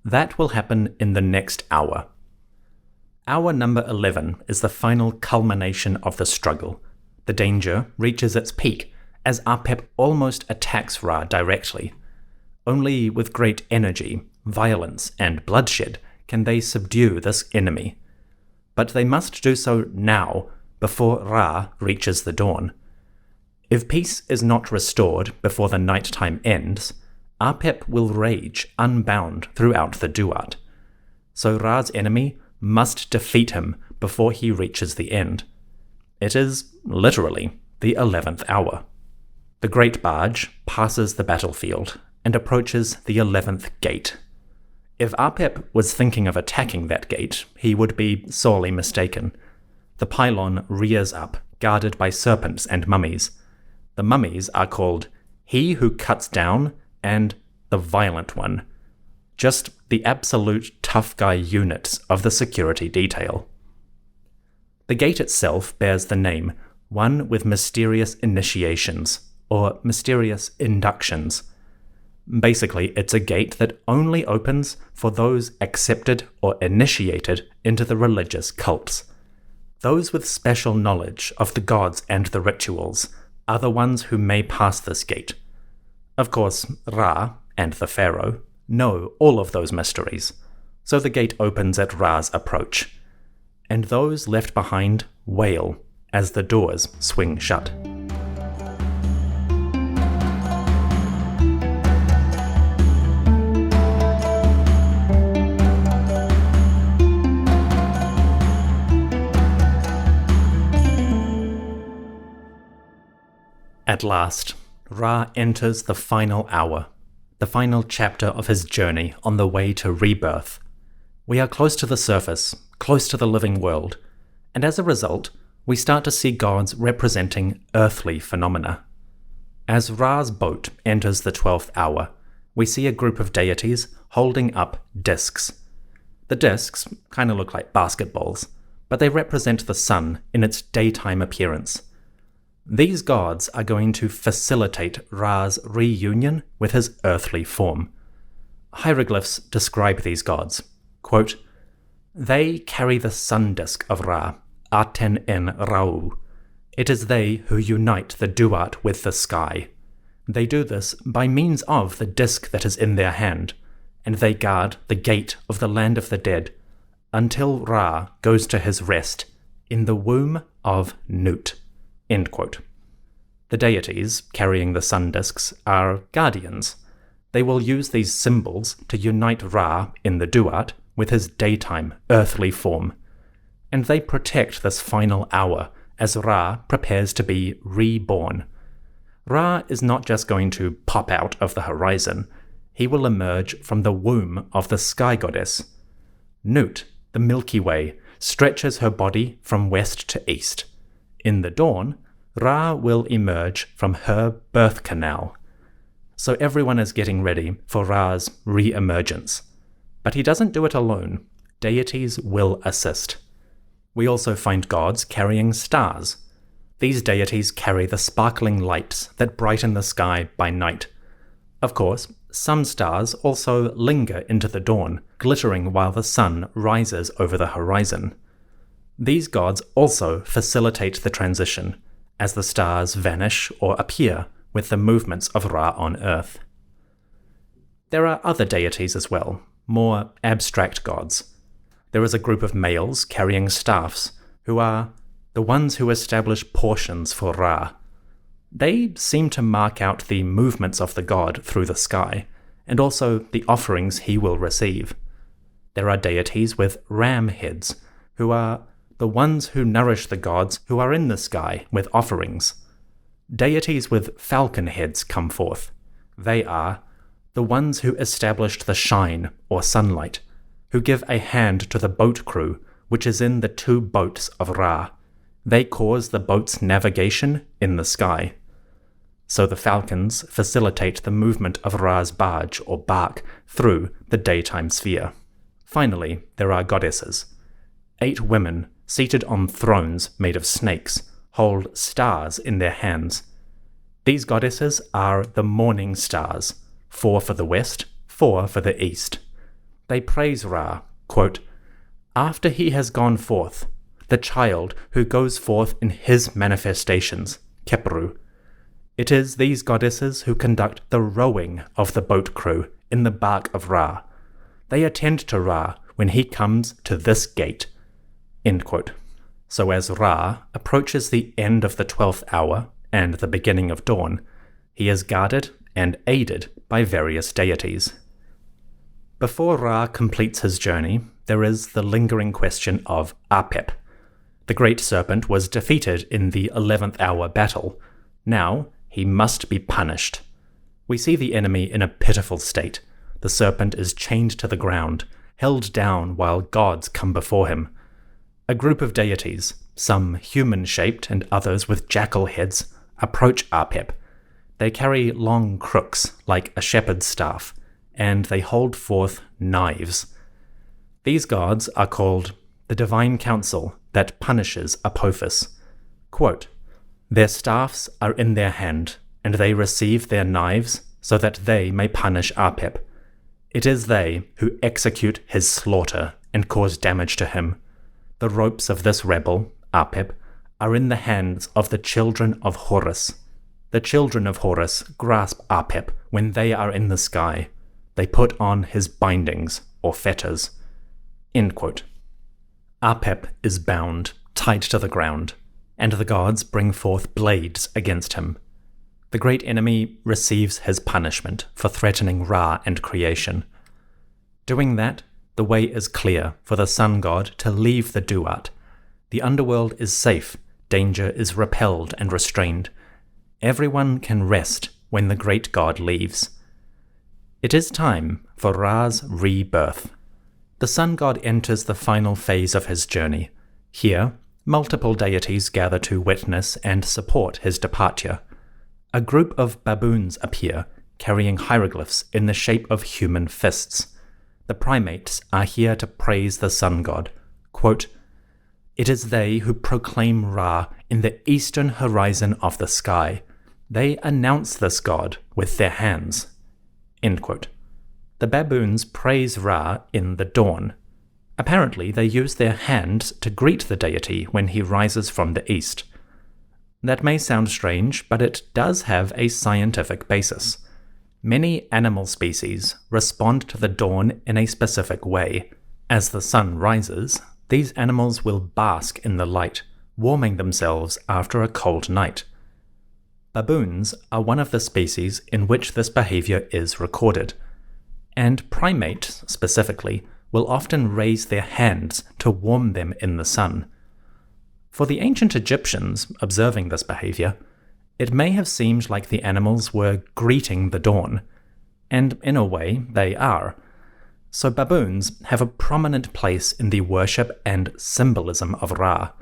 That will happen in the next hour. Hour number 11 is the final culmination of the struggle. The danger reaches its peak as Apep almost attacks Ra directly. Only with great energy, violence, and bloodshed can they subdue this enemy. But they must do so now, before Ra reaches the dawn. If peace is not restored before the nighttime ends, Apep will rage unbound throughout the Duat. So Ra's enemy must defeat him before he reaches the end. It is, literally, the 11th hour. The Great Barge passes the battlefield and approaches the 11th gate. If Apep was thinking of attacking that gate, he would be sorely mistaken. The pylon rears up, guarded by serpents and mummies. The mummies are called He Who Cuts Down and the Violent One. Just the absolute tough guy units of the security detail. The gate itself bears the name One with Mysterious Initiations, or Mysterious Inductions. Basically, it's a gate that only opens for those accepted or initiated into the religious cults. Those with special knowledge of the gods and the rituals are the ones who may pass this gate. Of course, Ra and the Pharaoh know all of those mysteries, so the gate opens at Ra's approach, and those left behind wail as the doors swing shut. At last, Ra enters the final hour, the final chapter of his journey on the way to rebirth. We are close to the surface, close to the living world, and as a result, we start to see gods representing earthly phenomena. As Ra's boat enters the 12th hour, we see a group of deities holding up discs. The discs kind of look like basketballs, but they represent the sun in its daytime appearance. These gods are going to facilitate Ra's reunion with his earthly form. Hieroglyphs describe these gods. Quote, "They carry the sun disk of Ra, Aten en Rau. It is they who unite the Duat with the sky. They do this by means of the disk that is in their hand, and they guard the gate of the land of the dead, until Ra goes to his rest in the womb of Nut." End quote. The deities carrying the sun disks are guardians. They will use these symbols to unite Ra in the Duat with his daytime earthly form, and they protect this final hour as Ra prepares to be reborn. Ra is not just going to pop out of the horizon, he will emerge from the womb of the sky goddess. Nut, the Milky Way, stretches her body from west to east. In the dawn, Ra will emerge from her birth canal. So everyone is getting ready for Ra's re-emergence. But he doesn't do it alone. Deities will assist. We also find gods carrying stars. These deities carry the sparkling lights that brighten the sky by night. Of course, some stars also linger into the dawn, glittering while the sun rises over the horizon. These gods also facilitate the transition, as the stars vanish or appear with the movements of Ra on Earth. There are other deities as well, more abstract gods. There is a group of males carrying staffs, who are the ones who establish portions for Ra. They seem to mark out the movements of the god through the sky, and also the offerings he will receive. There are deities with ram heads, who are the ones who nourish the gods who are in the sky with offerings. Deities with falcon heads come forth. They are the ones who established the shine, or sunlight, who give a hand to the boat crew, which is in the 2 boats of Ra. They cause the boat's navigation in the sky. So the falcons facilitate the movement of Ra's barge, or bark, through the daytime sphere. Finally, there are goddesses. 8 women, seated on thrones made of snakes, hold stars in their hands. These goddesses are the morning stars, 4 for the west, 4 for the east. They praise Ra, quote, "After he has gone forth, the child who goes forth in his manifestations, Kepru. It is these goddesses who conduct the rowing of the boat crew in the bark of Ra. They attend to Ra when he comes to this gate." End quote. So as Ra approaches the end of the 12th hour and the beginning of dawn, he is guarded and aided by various deities. Before Ra completes his journey, there is the lingering question of Apep. The great serpent was defeated in the 11th hour battle. Now he must be punished. We see the enemy in a pitiful state. The serpent is chained to the ground, held down while gods come before him. A group of deities, some human-shaped and others with jackal heads, approach Apep. They carry long crooks like a shepherd's staff, and they hold forth knives. These gods are called the Divine Council that punishes Apophis. Quote, "Their staffs are in their hand, and they receive their knives so that they may punish Apep. It is they who execute his slaughter and cause damage to him. The ropes of this rebel, Apep, are in the hands of the children of Horus. The children of Horus grasp Apep when they are in the sky. They put on his bindings, or fetters." End quote. Apep is bound, tied to the ground, and the gods bring forth blades against him. The great enemy receives his punishment for threatening Ra and creation. Doing that, the way is clear for the sun god to leave the Duat. The underworld is safe, danger is repelled and restrained. Everyone can rest when the great god leaves. It is time for Ra's rebirth. The sun god enters the final phase of his journey. Here, multiple deities gather to witness and support his departure. A group of baboons appear, carrying hieroglyphs in the shape of human fists. The primates are here to praise the sun god. Quote, "It is they who proclaim Ra in the eastern horizon of the sky. They announce this god with their hands." End quote. The baboons praise Ra in the dawn. Apparently, they use their hands to greet the deity when he rises from the east. That may sound strange, but it does have a scientific basis. Many animal species respond to the dawn in a specific way. As the sun rises, these animals will bask in the light, warming themselves after a cold night. Baboons are one of the species in which this behavior is recorded, and primates, specifically, will often raise their hands to warm them in the sun. For the ancient Egyptians observing this behavior, it may have seemed like the animals were greeting the dawn, and in a way they are. So baboons have a prominent place in the worship and symbolism of Ra.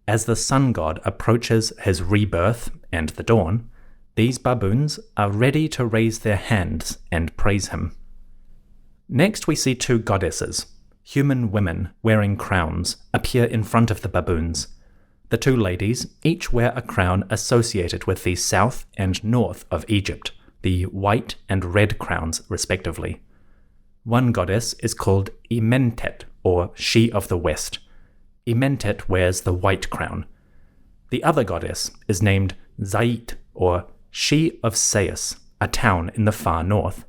As the sun god approaches his rebirth and the dawn, these baboons are ready to raise their hands and praise him. Next we see 2 goddesses, human women wearing crowns, appear in front of the baboons. The 2 ladies each wear a crown associated with the south and north of Egypt, the white and red crowns respectively. One goddess is called Imentet, or She of the West. Imentet wears the white crown. The other goddess is named Zait, or She of Sais, a town in the far north.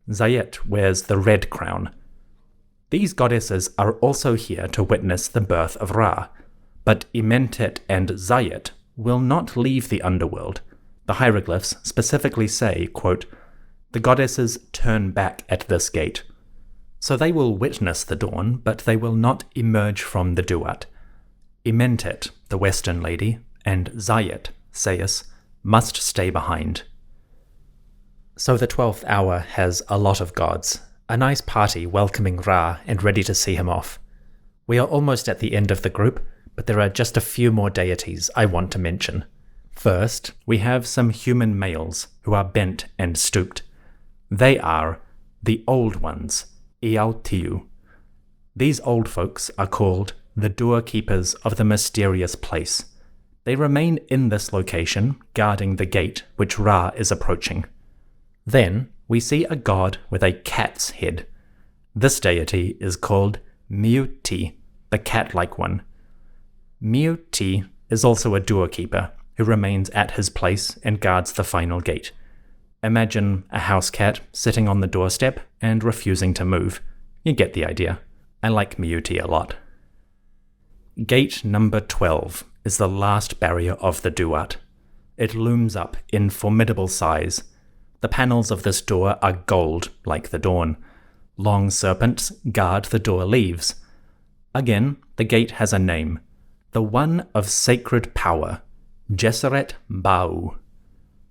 Zayet wears the red crown. These goddesses are also here to witness the birth of Ra, but Imentet and Zayet will not leave the underworld. The hieroglyphs specifically say, quote, "The goddesses turn back at this gate." So they will witness the dawn, but they will not emerge from the Duat. Imentet, the Western lady, and Zayet, Sais, must stay behind. So the 12th hour has a lot of gods, a nice party welcoming Ra and ready to see him off. We are almost at the end of the group, but there are just a few more deities I want to mention. First, we have some human males who are bent and stooped. They are the Old Ones, Iautiu. These old folks are called the doorkeepers of the mysterious place. They remain in this location, guarding the gate which Ra is approaching. Then we see a god with a cat's head. This deity is called Miuti, the cat-like one. Miuti is also a doorkeeper who remains at his place and guards the final gate. Imagine a house cat sitting on the doorstep and refusing to move. You get the idea. I like Miuti a lot. Gate number 12 is the last barrier of the Duat. It looms up in formidable size. The panels of this door are gold, like the dawn. Long serpents guard the door leaves. Again, the gate has a name. The one of sacred power, Geseret Bau.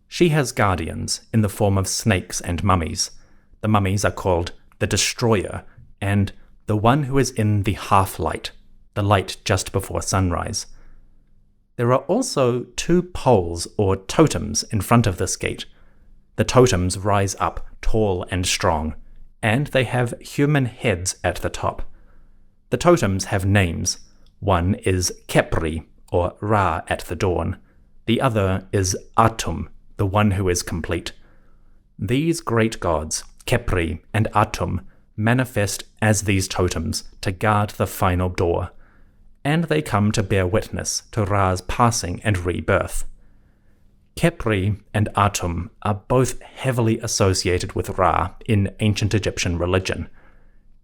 She has guardians in the form of snakes and mummies. The mummies are called the Destroyer and the one who is in the half-light, the light just before sunrise. There are also 2 poles or totems in front of this gate. The totems rise up tall and strong, and they have human heads at the top. The totems have names. One is Khepri, or Ra at the dawn. The other is Atum, the one who is complete. These great gods, Khepri and Atum, manifest as these totems to guard the final door, and they come to bear witness to Ra's passing and rebirth. Khepri and Atum are both heavily associated with Ra in ancient Egyptian religion.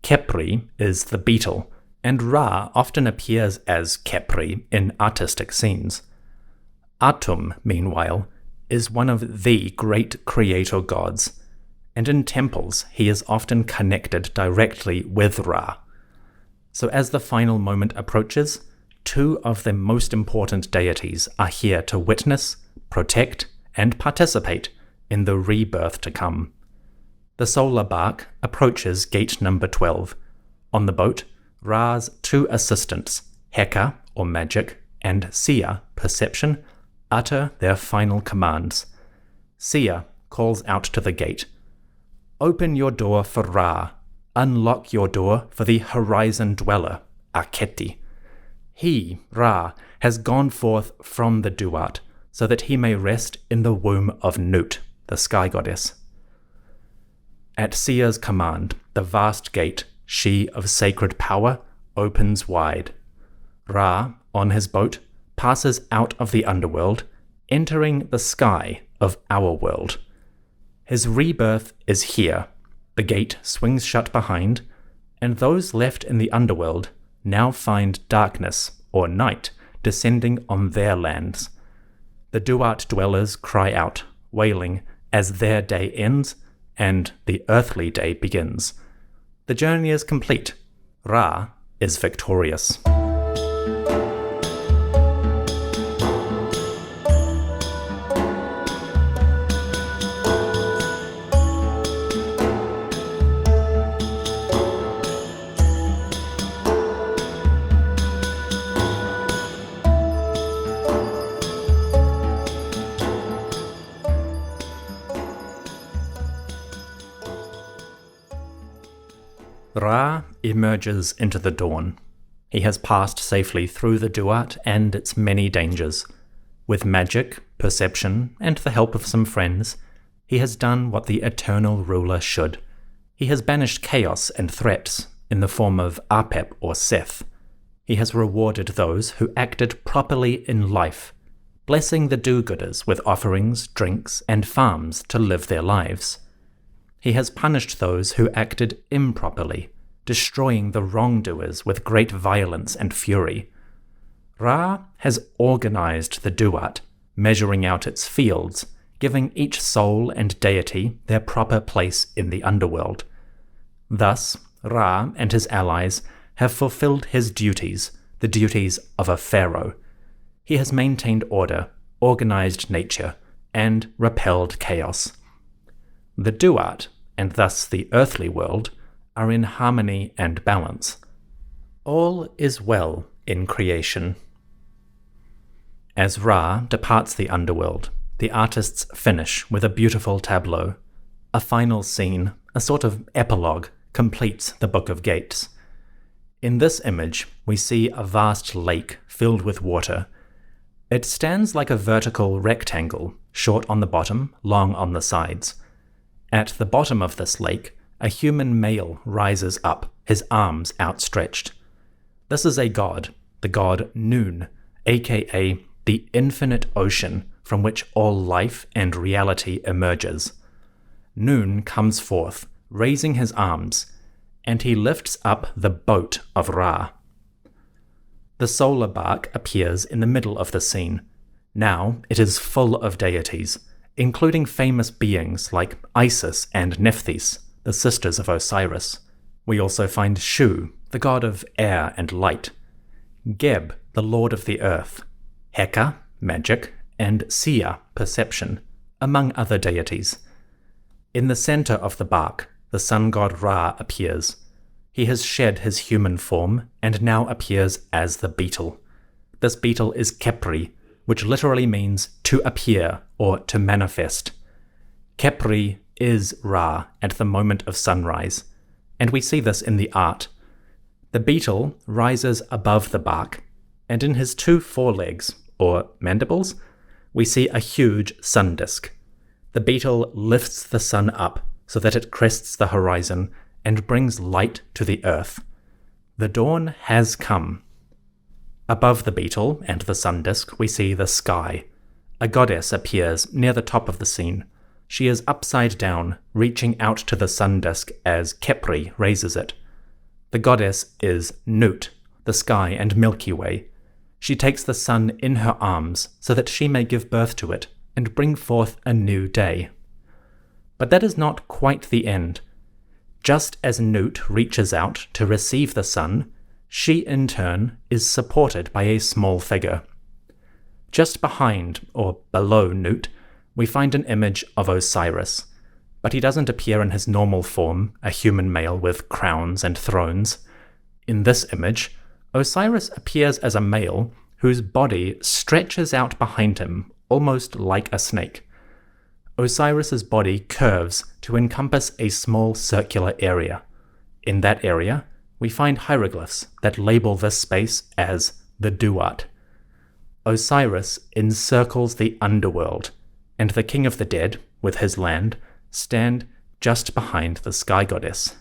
Khepri is the beetle, and Ra often appears as Khepri in artistic scenes. Atum, meanwhile, is one of the great creator gods, and in temples he is often connected directly with Ra. So as the final moment approaches, 2 of the most important deities are here to witness, protect, and participate in the rebirth to come. The solar bark approaches gate number 12. On the boat, Ra's 2 assistants, Heka, or magic, and Sia, perception, utter their final commands. Sia calls out to the gate, "Open your door for Ra. Unlock your door for the horizon dweller, Aketi. He, Ra, has gone forth from the Duat, so that he may rest in the womb of Nut, the sky goddess." At Sia's command, the vast gate, she of sacred power, opens wide. Ra, on his boat, passes out of the underworld, entering the sky of our world. His rebirth is here. The gate swings shut behind, and those left in the underworld now find darkness, or night, descending on their lands. The Duat dwellers cry out, wailing, as their day ends and the earthly day begins. The journey is complete. Ra is victorious. Ra emerges into the dawn. He has passed safely through the Duat and its many dangers. With magic, perception, and the help of some friends, he has done what the eternal ruler should. He has banished chaos and threats in the form of Apep or Seth. He has rewarded those who acted properly in life, blessing the do-gooders with offerings, drinks, and farms to live their lives. He has punished those who acted improperly, destroying the wrongdoers with great violence and fury. Ra has organized the Duat, measuring out its fields, giving each soul and deity their proper place in the underworld. Thus, Ra and his allies have fulfilled his duties, the duties of a pharaoh. He has maintained order, organized nature, and repelled chaos. The Duat, and thus the earthly world, are in harmony and balance. All is well in creation. As Ra departs the underworld, the artists finish with a beautiful tableau. A final scene, a sort of epilogue, completes the Book of Gates. In this image, we see a vast lake filled with water. It stands like a vertical rectangle, short on the bottom, long on the sides. At the bottom of this lake, a human male rises up, his arms outstretched. This is a god, the god Nun, aka the infinite ocean from which all life and reality emerges. Nun comes forth, raising his arms, and he lifts up the boat of Ra. The solar bark appears in the middle of the scene. Now it is full of deities, including famous beings like Isis and Nephthys, the sisters of Osiris. We also find Shu, the god of air and light, Geb, the lord of the earth, Heka, magic, and Sia, perception, among other deities. In the center of the bark, the sun god Ra appears. He has shed his human form and now appears as the beetle. This beetle is Khepri, which literally means to appear or to manifest. Khepri is Ra at the moment of sunrise, and we see this in the art. The beetle rises above the bark, and in his two forelegs, or mandibles, we see a huge sun disk. The beetle lifts the sun up so that it crests the horizon and brings light to the earth. The dawn has come. Above the beetle and the sun disk, we see the sky. A goddess appears near the top of the scene. She is upside down, reaching out to the sun disk as Khepri raises it. The goddess is Nut, the sky and Milky Way. She takes the sun in her arms so that she may give birth to it and bring forth a new day. But that is not quite the end. Just as Nut reaches out to receive the sun, she in turn is supported by a small figure. Just behind, or below Nut, we find an image of Osiris, but he doesn't appear in his normal form, a human male with crowns and thrones. In this image, Osiris appears as a male whose body stretches out behind him, almost like a snake. Osiris's body curves to encompass a small circular area. In that area, we find hieroglyphs that label this space as the Duat. Osiris encircles the underworld, and the king of the dead, with his land, stand just behind the sky goddess.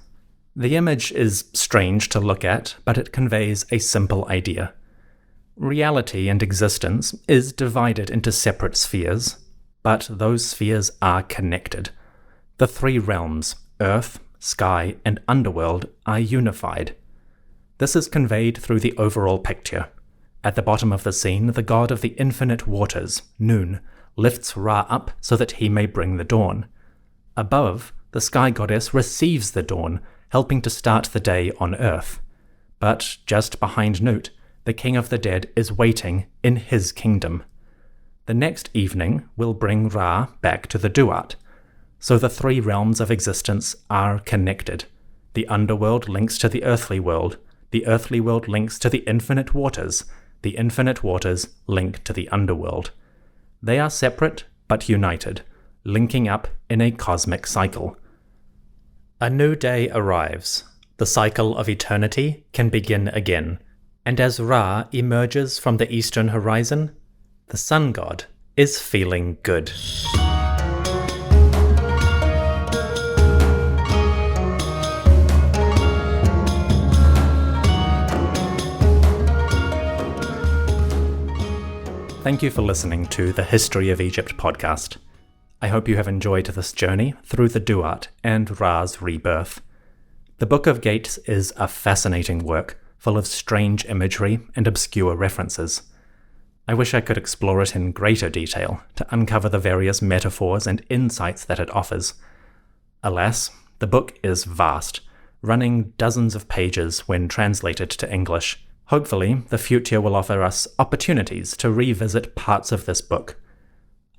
The image is strange to look at, but it conveys a simple idea. Reality and existence is divided into separate spheres, but those spheres are connected. The three realms, earth, sky, and underworld, are unified. This is conveyed through the overall picture. At the bottom of the scene, the god of the infinite waters, Nun, lifts Ra up so that he may bring the dawn. Above, the sky goddess receives the dawn, helping to start the day on earth. But just behind Nut, the king of the dead is waiting in his kingdom. The next evening will bring Ra back to the Duat. So the three realms of existence are connected. The underworld links to the earthly world links to the infinite waters link to the underworld. They are separate but united, linking up in a cosmic cycle. A new day arrives. The cycle of eternity can begin again, and as Ra emerges from the eastern horizon, the sun god is feeling good. Thank you for listening to the History of Egypt podcast. I hope you have enjoyed this journey through the Duat and Ra's rebirth. The Book of Gates is a fascinating work, full of strange imagery and obscure references. I wish I could explore it in greater detail to uncover the various metaphors and insights that it offers. Alas, the book is vast, running dozens of pages when translated to English. Hopefully, the future will offer us opportunities to revisit parts of this book.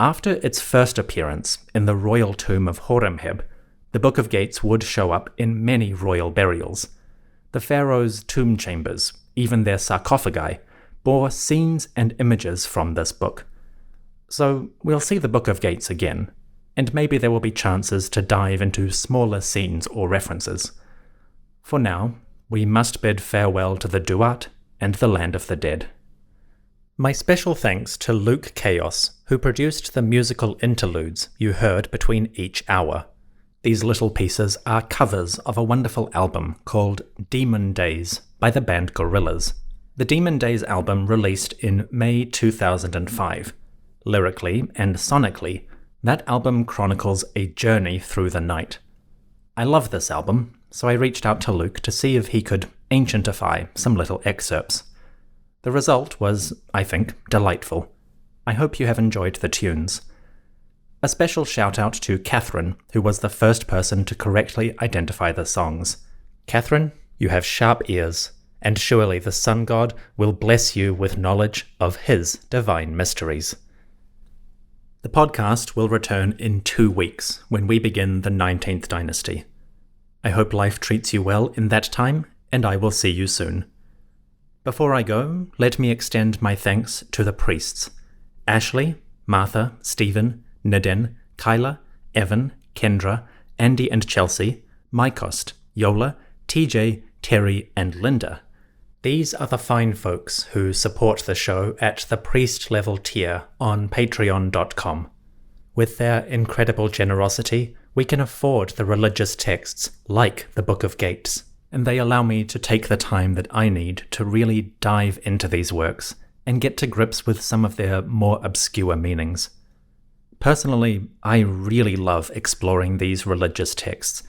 After its first appearance in the royal tomb of Horemheb, the Book of Gates would show up in many royal burials. The pharaoh's tomb chambers, even their sarcophagi, bore scenes and images from this book. So we'll see the Book of Gates again, and maybe there will be chances to dive into smaller scenes or references. For now, we must bid farewell to the Duat and the Land of the Dead. My special thanks to Luke Chaos, who produced the musical interludes you heard between each hour. These little pieces are covers of a wonderful album called Demon Days by the band Gorillaz. The Demon Days album released in May 2005. Lyrically and sonically, that album chronicles a journey through the night. I love this album, so I reached out to Luke to see if he could ancientify some little excerpts. The result was, I think, delightful. I hope you have enjoyed the tunes. A special shout out to Catherine, who was the first person to correctly identify the songs. Catherine, you have sharp ears, and surely the sun god will bless you with knowledge of his divine mysteries. The podcast will return in 2 weeks when we begin the 19th dynasty. I hope life treats you well in that time, and I will see you soon. Before I go, let me extend my thanks to the priests: Ashley, Martha, Stephen, Nidin, Kyla, Evan, Kendra, Andy and Chelsea, Mycost, Yola, TJ, Terry, and Linda. These are the fine folks who support the show at the priest level tier on patreon.com. With their incredible generosity, we can afford the religious texts like the Book of Gates, and they allow me to take the time that I need to really dive into these works and get to grips with some of their more obscure meanings. Personally, I really love exploring these religious texts.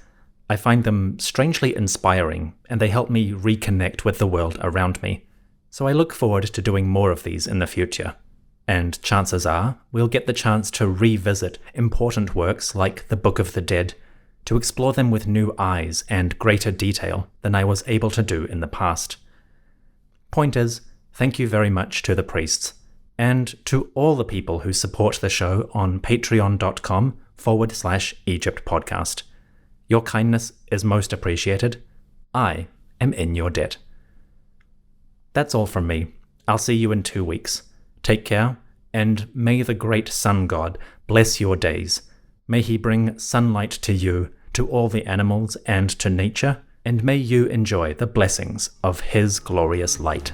I find them strangely inspiring, and they help me reconnect with the world around me. So I look forward to doing more of these in the future. And chances are, we'll get the chance to revisit important works like the Book of the Dead, to explore them with new eyes and greater detail than I was able to do in the past. Point is, thank you very much to the priests, and to all the people who support the show on patreon.com/Egypt podcast. Your kindness is most appreciated. I am in your debt. That's all from me. I'll see you in 2 weeks. Take care, and may the great sun god bless your days. May he bring sunlight to you, to all the animals, and to nature, and may you enjoy the blessings of his glorious light.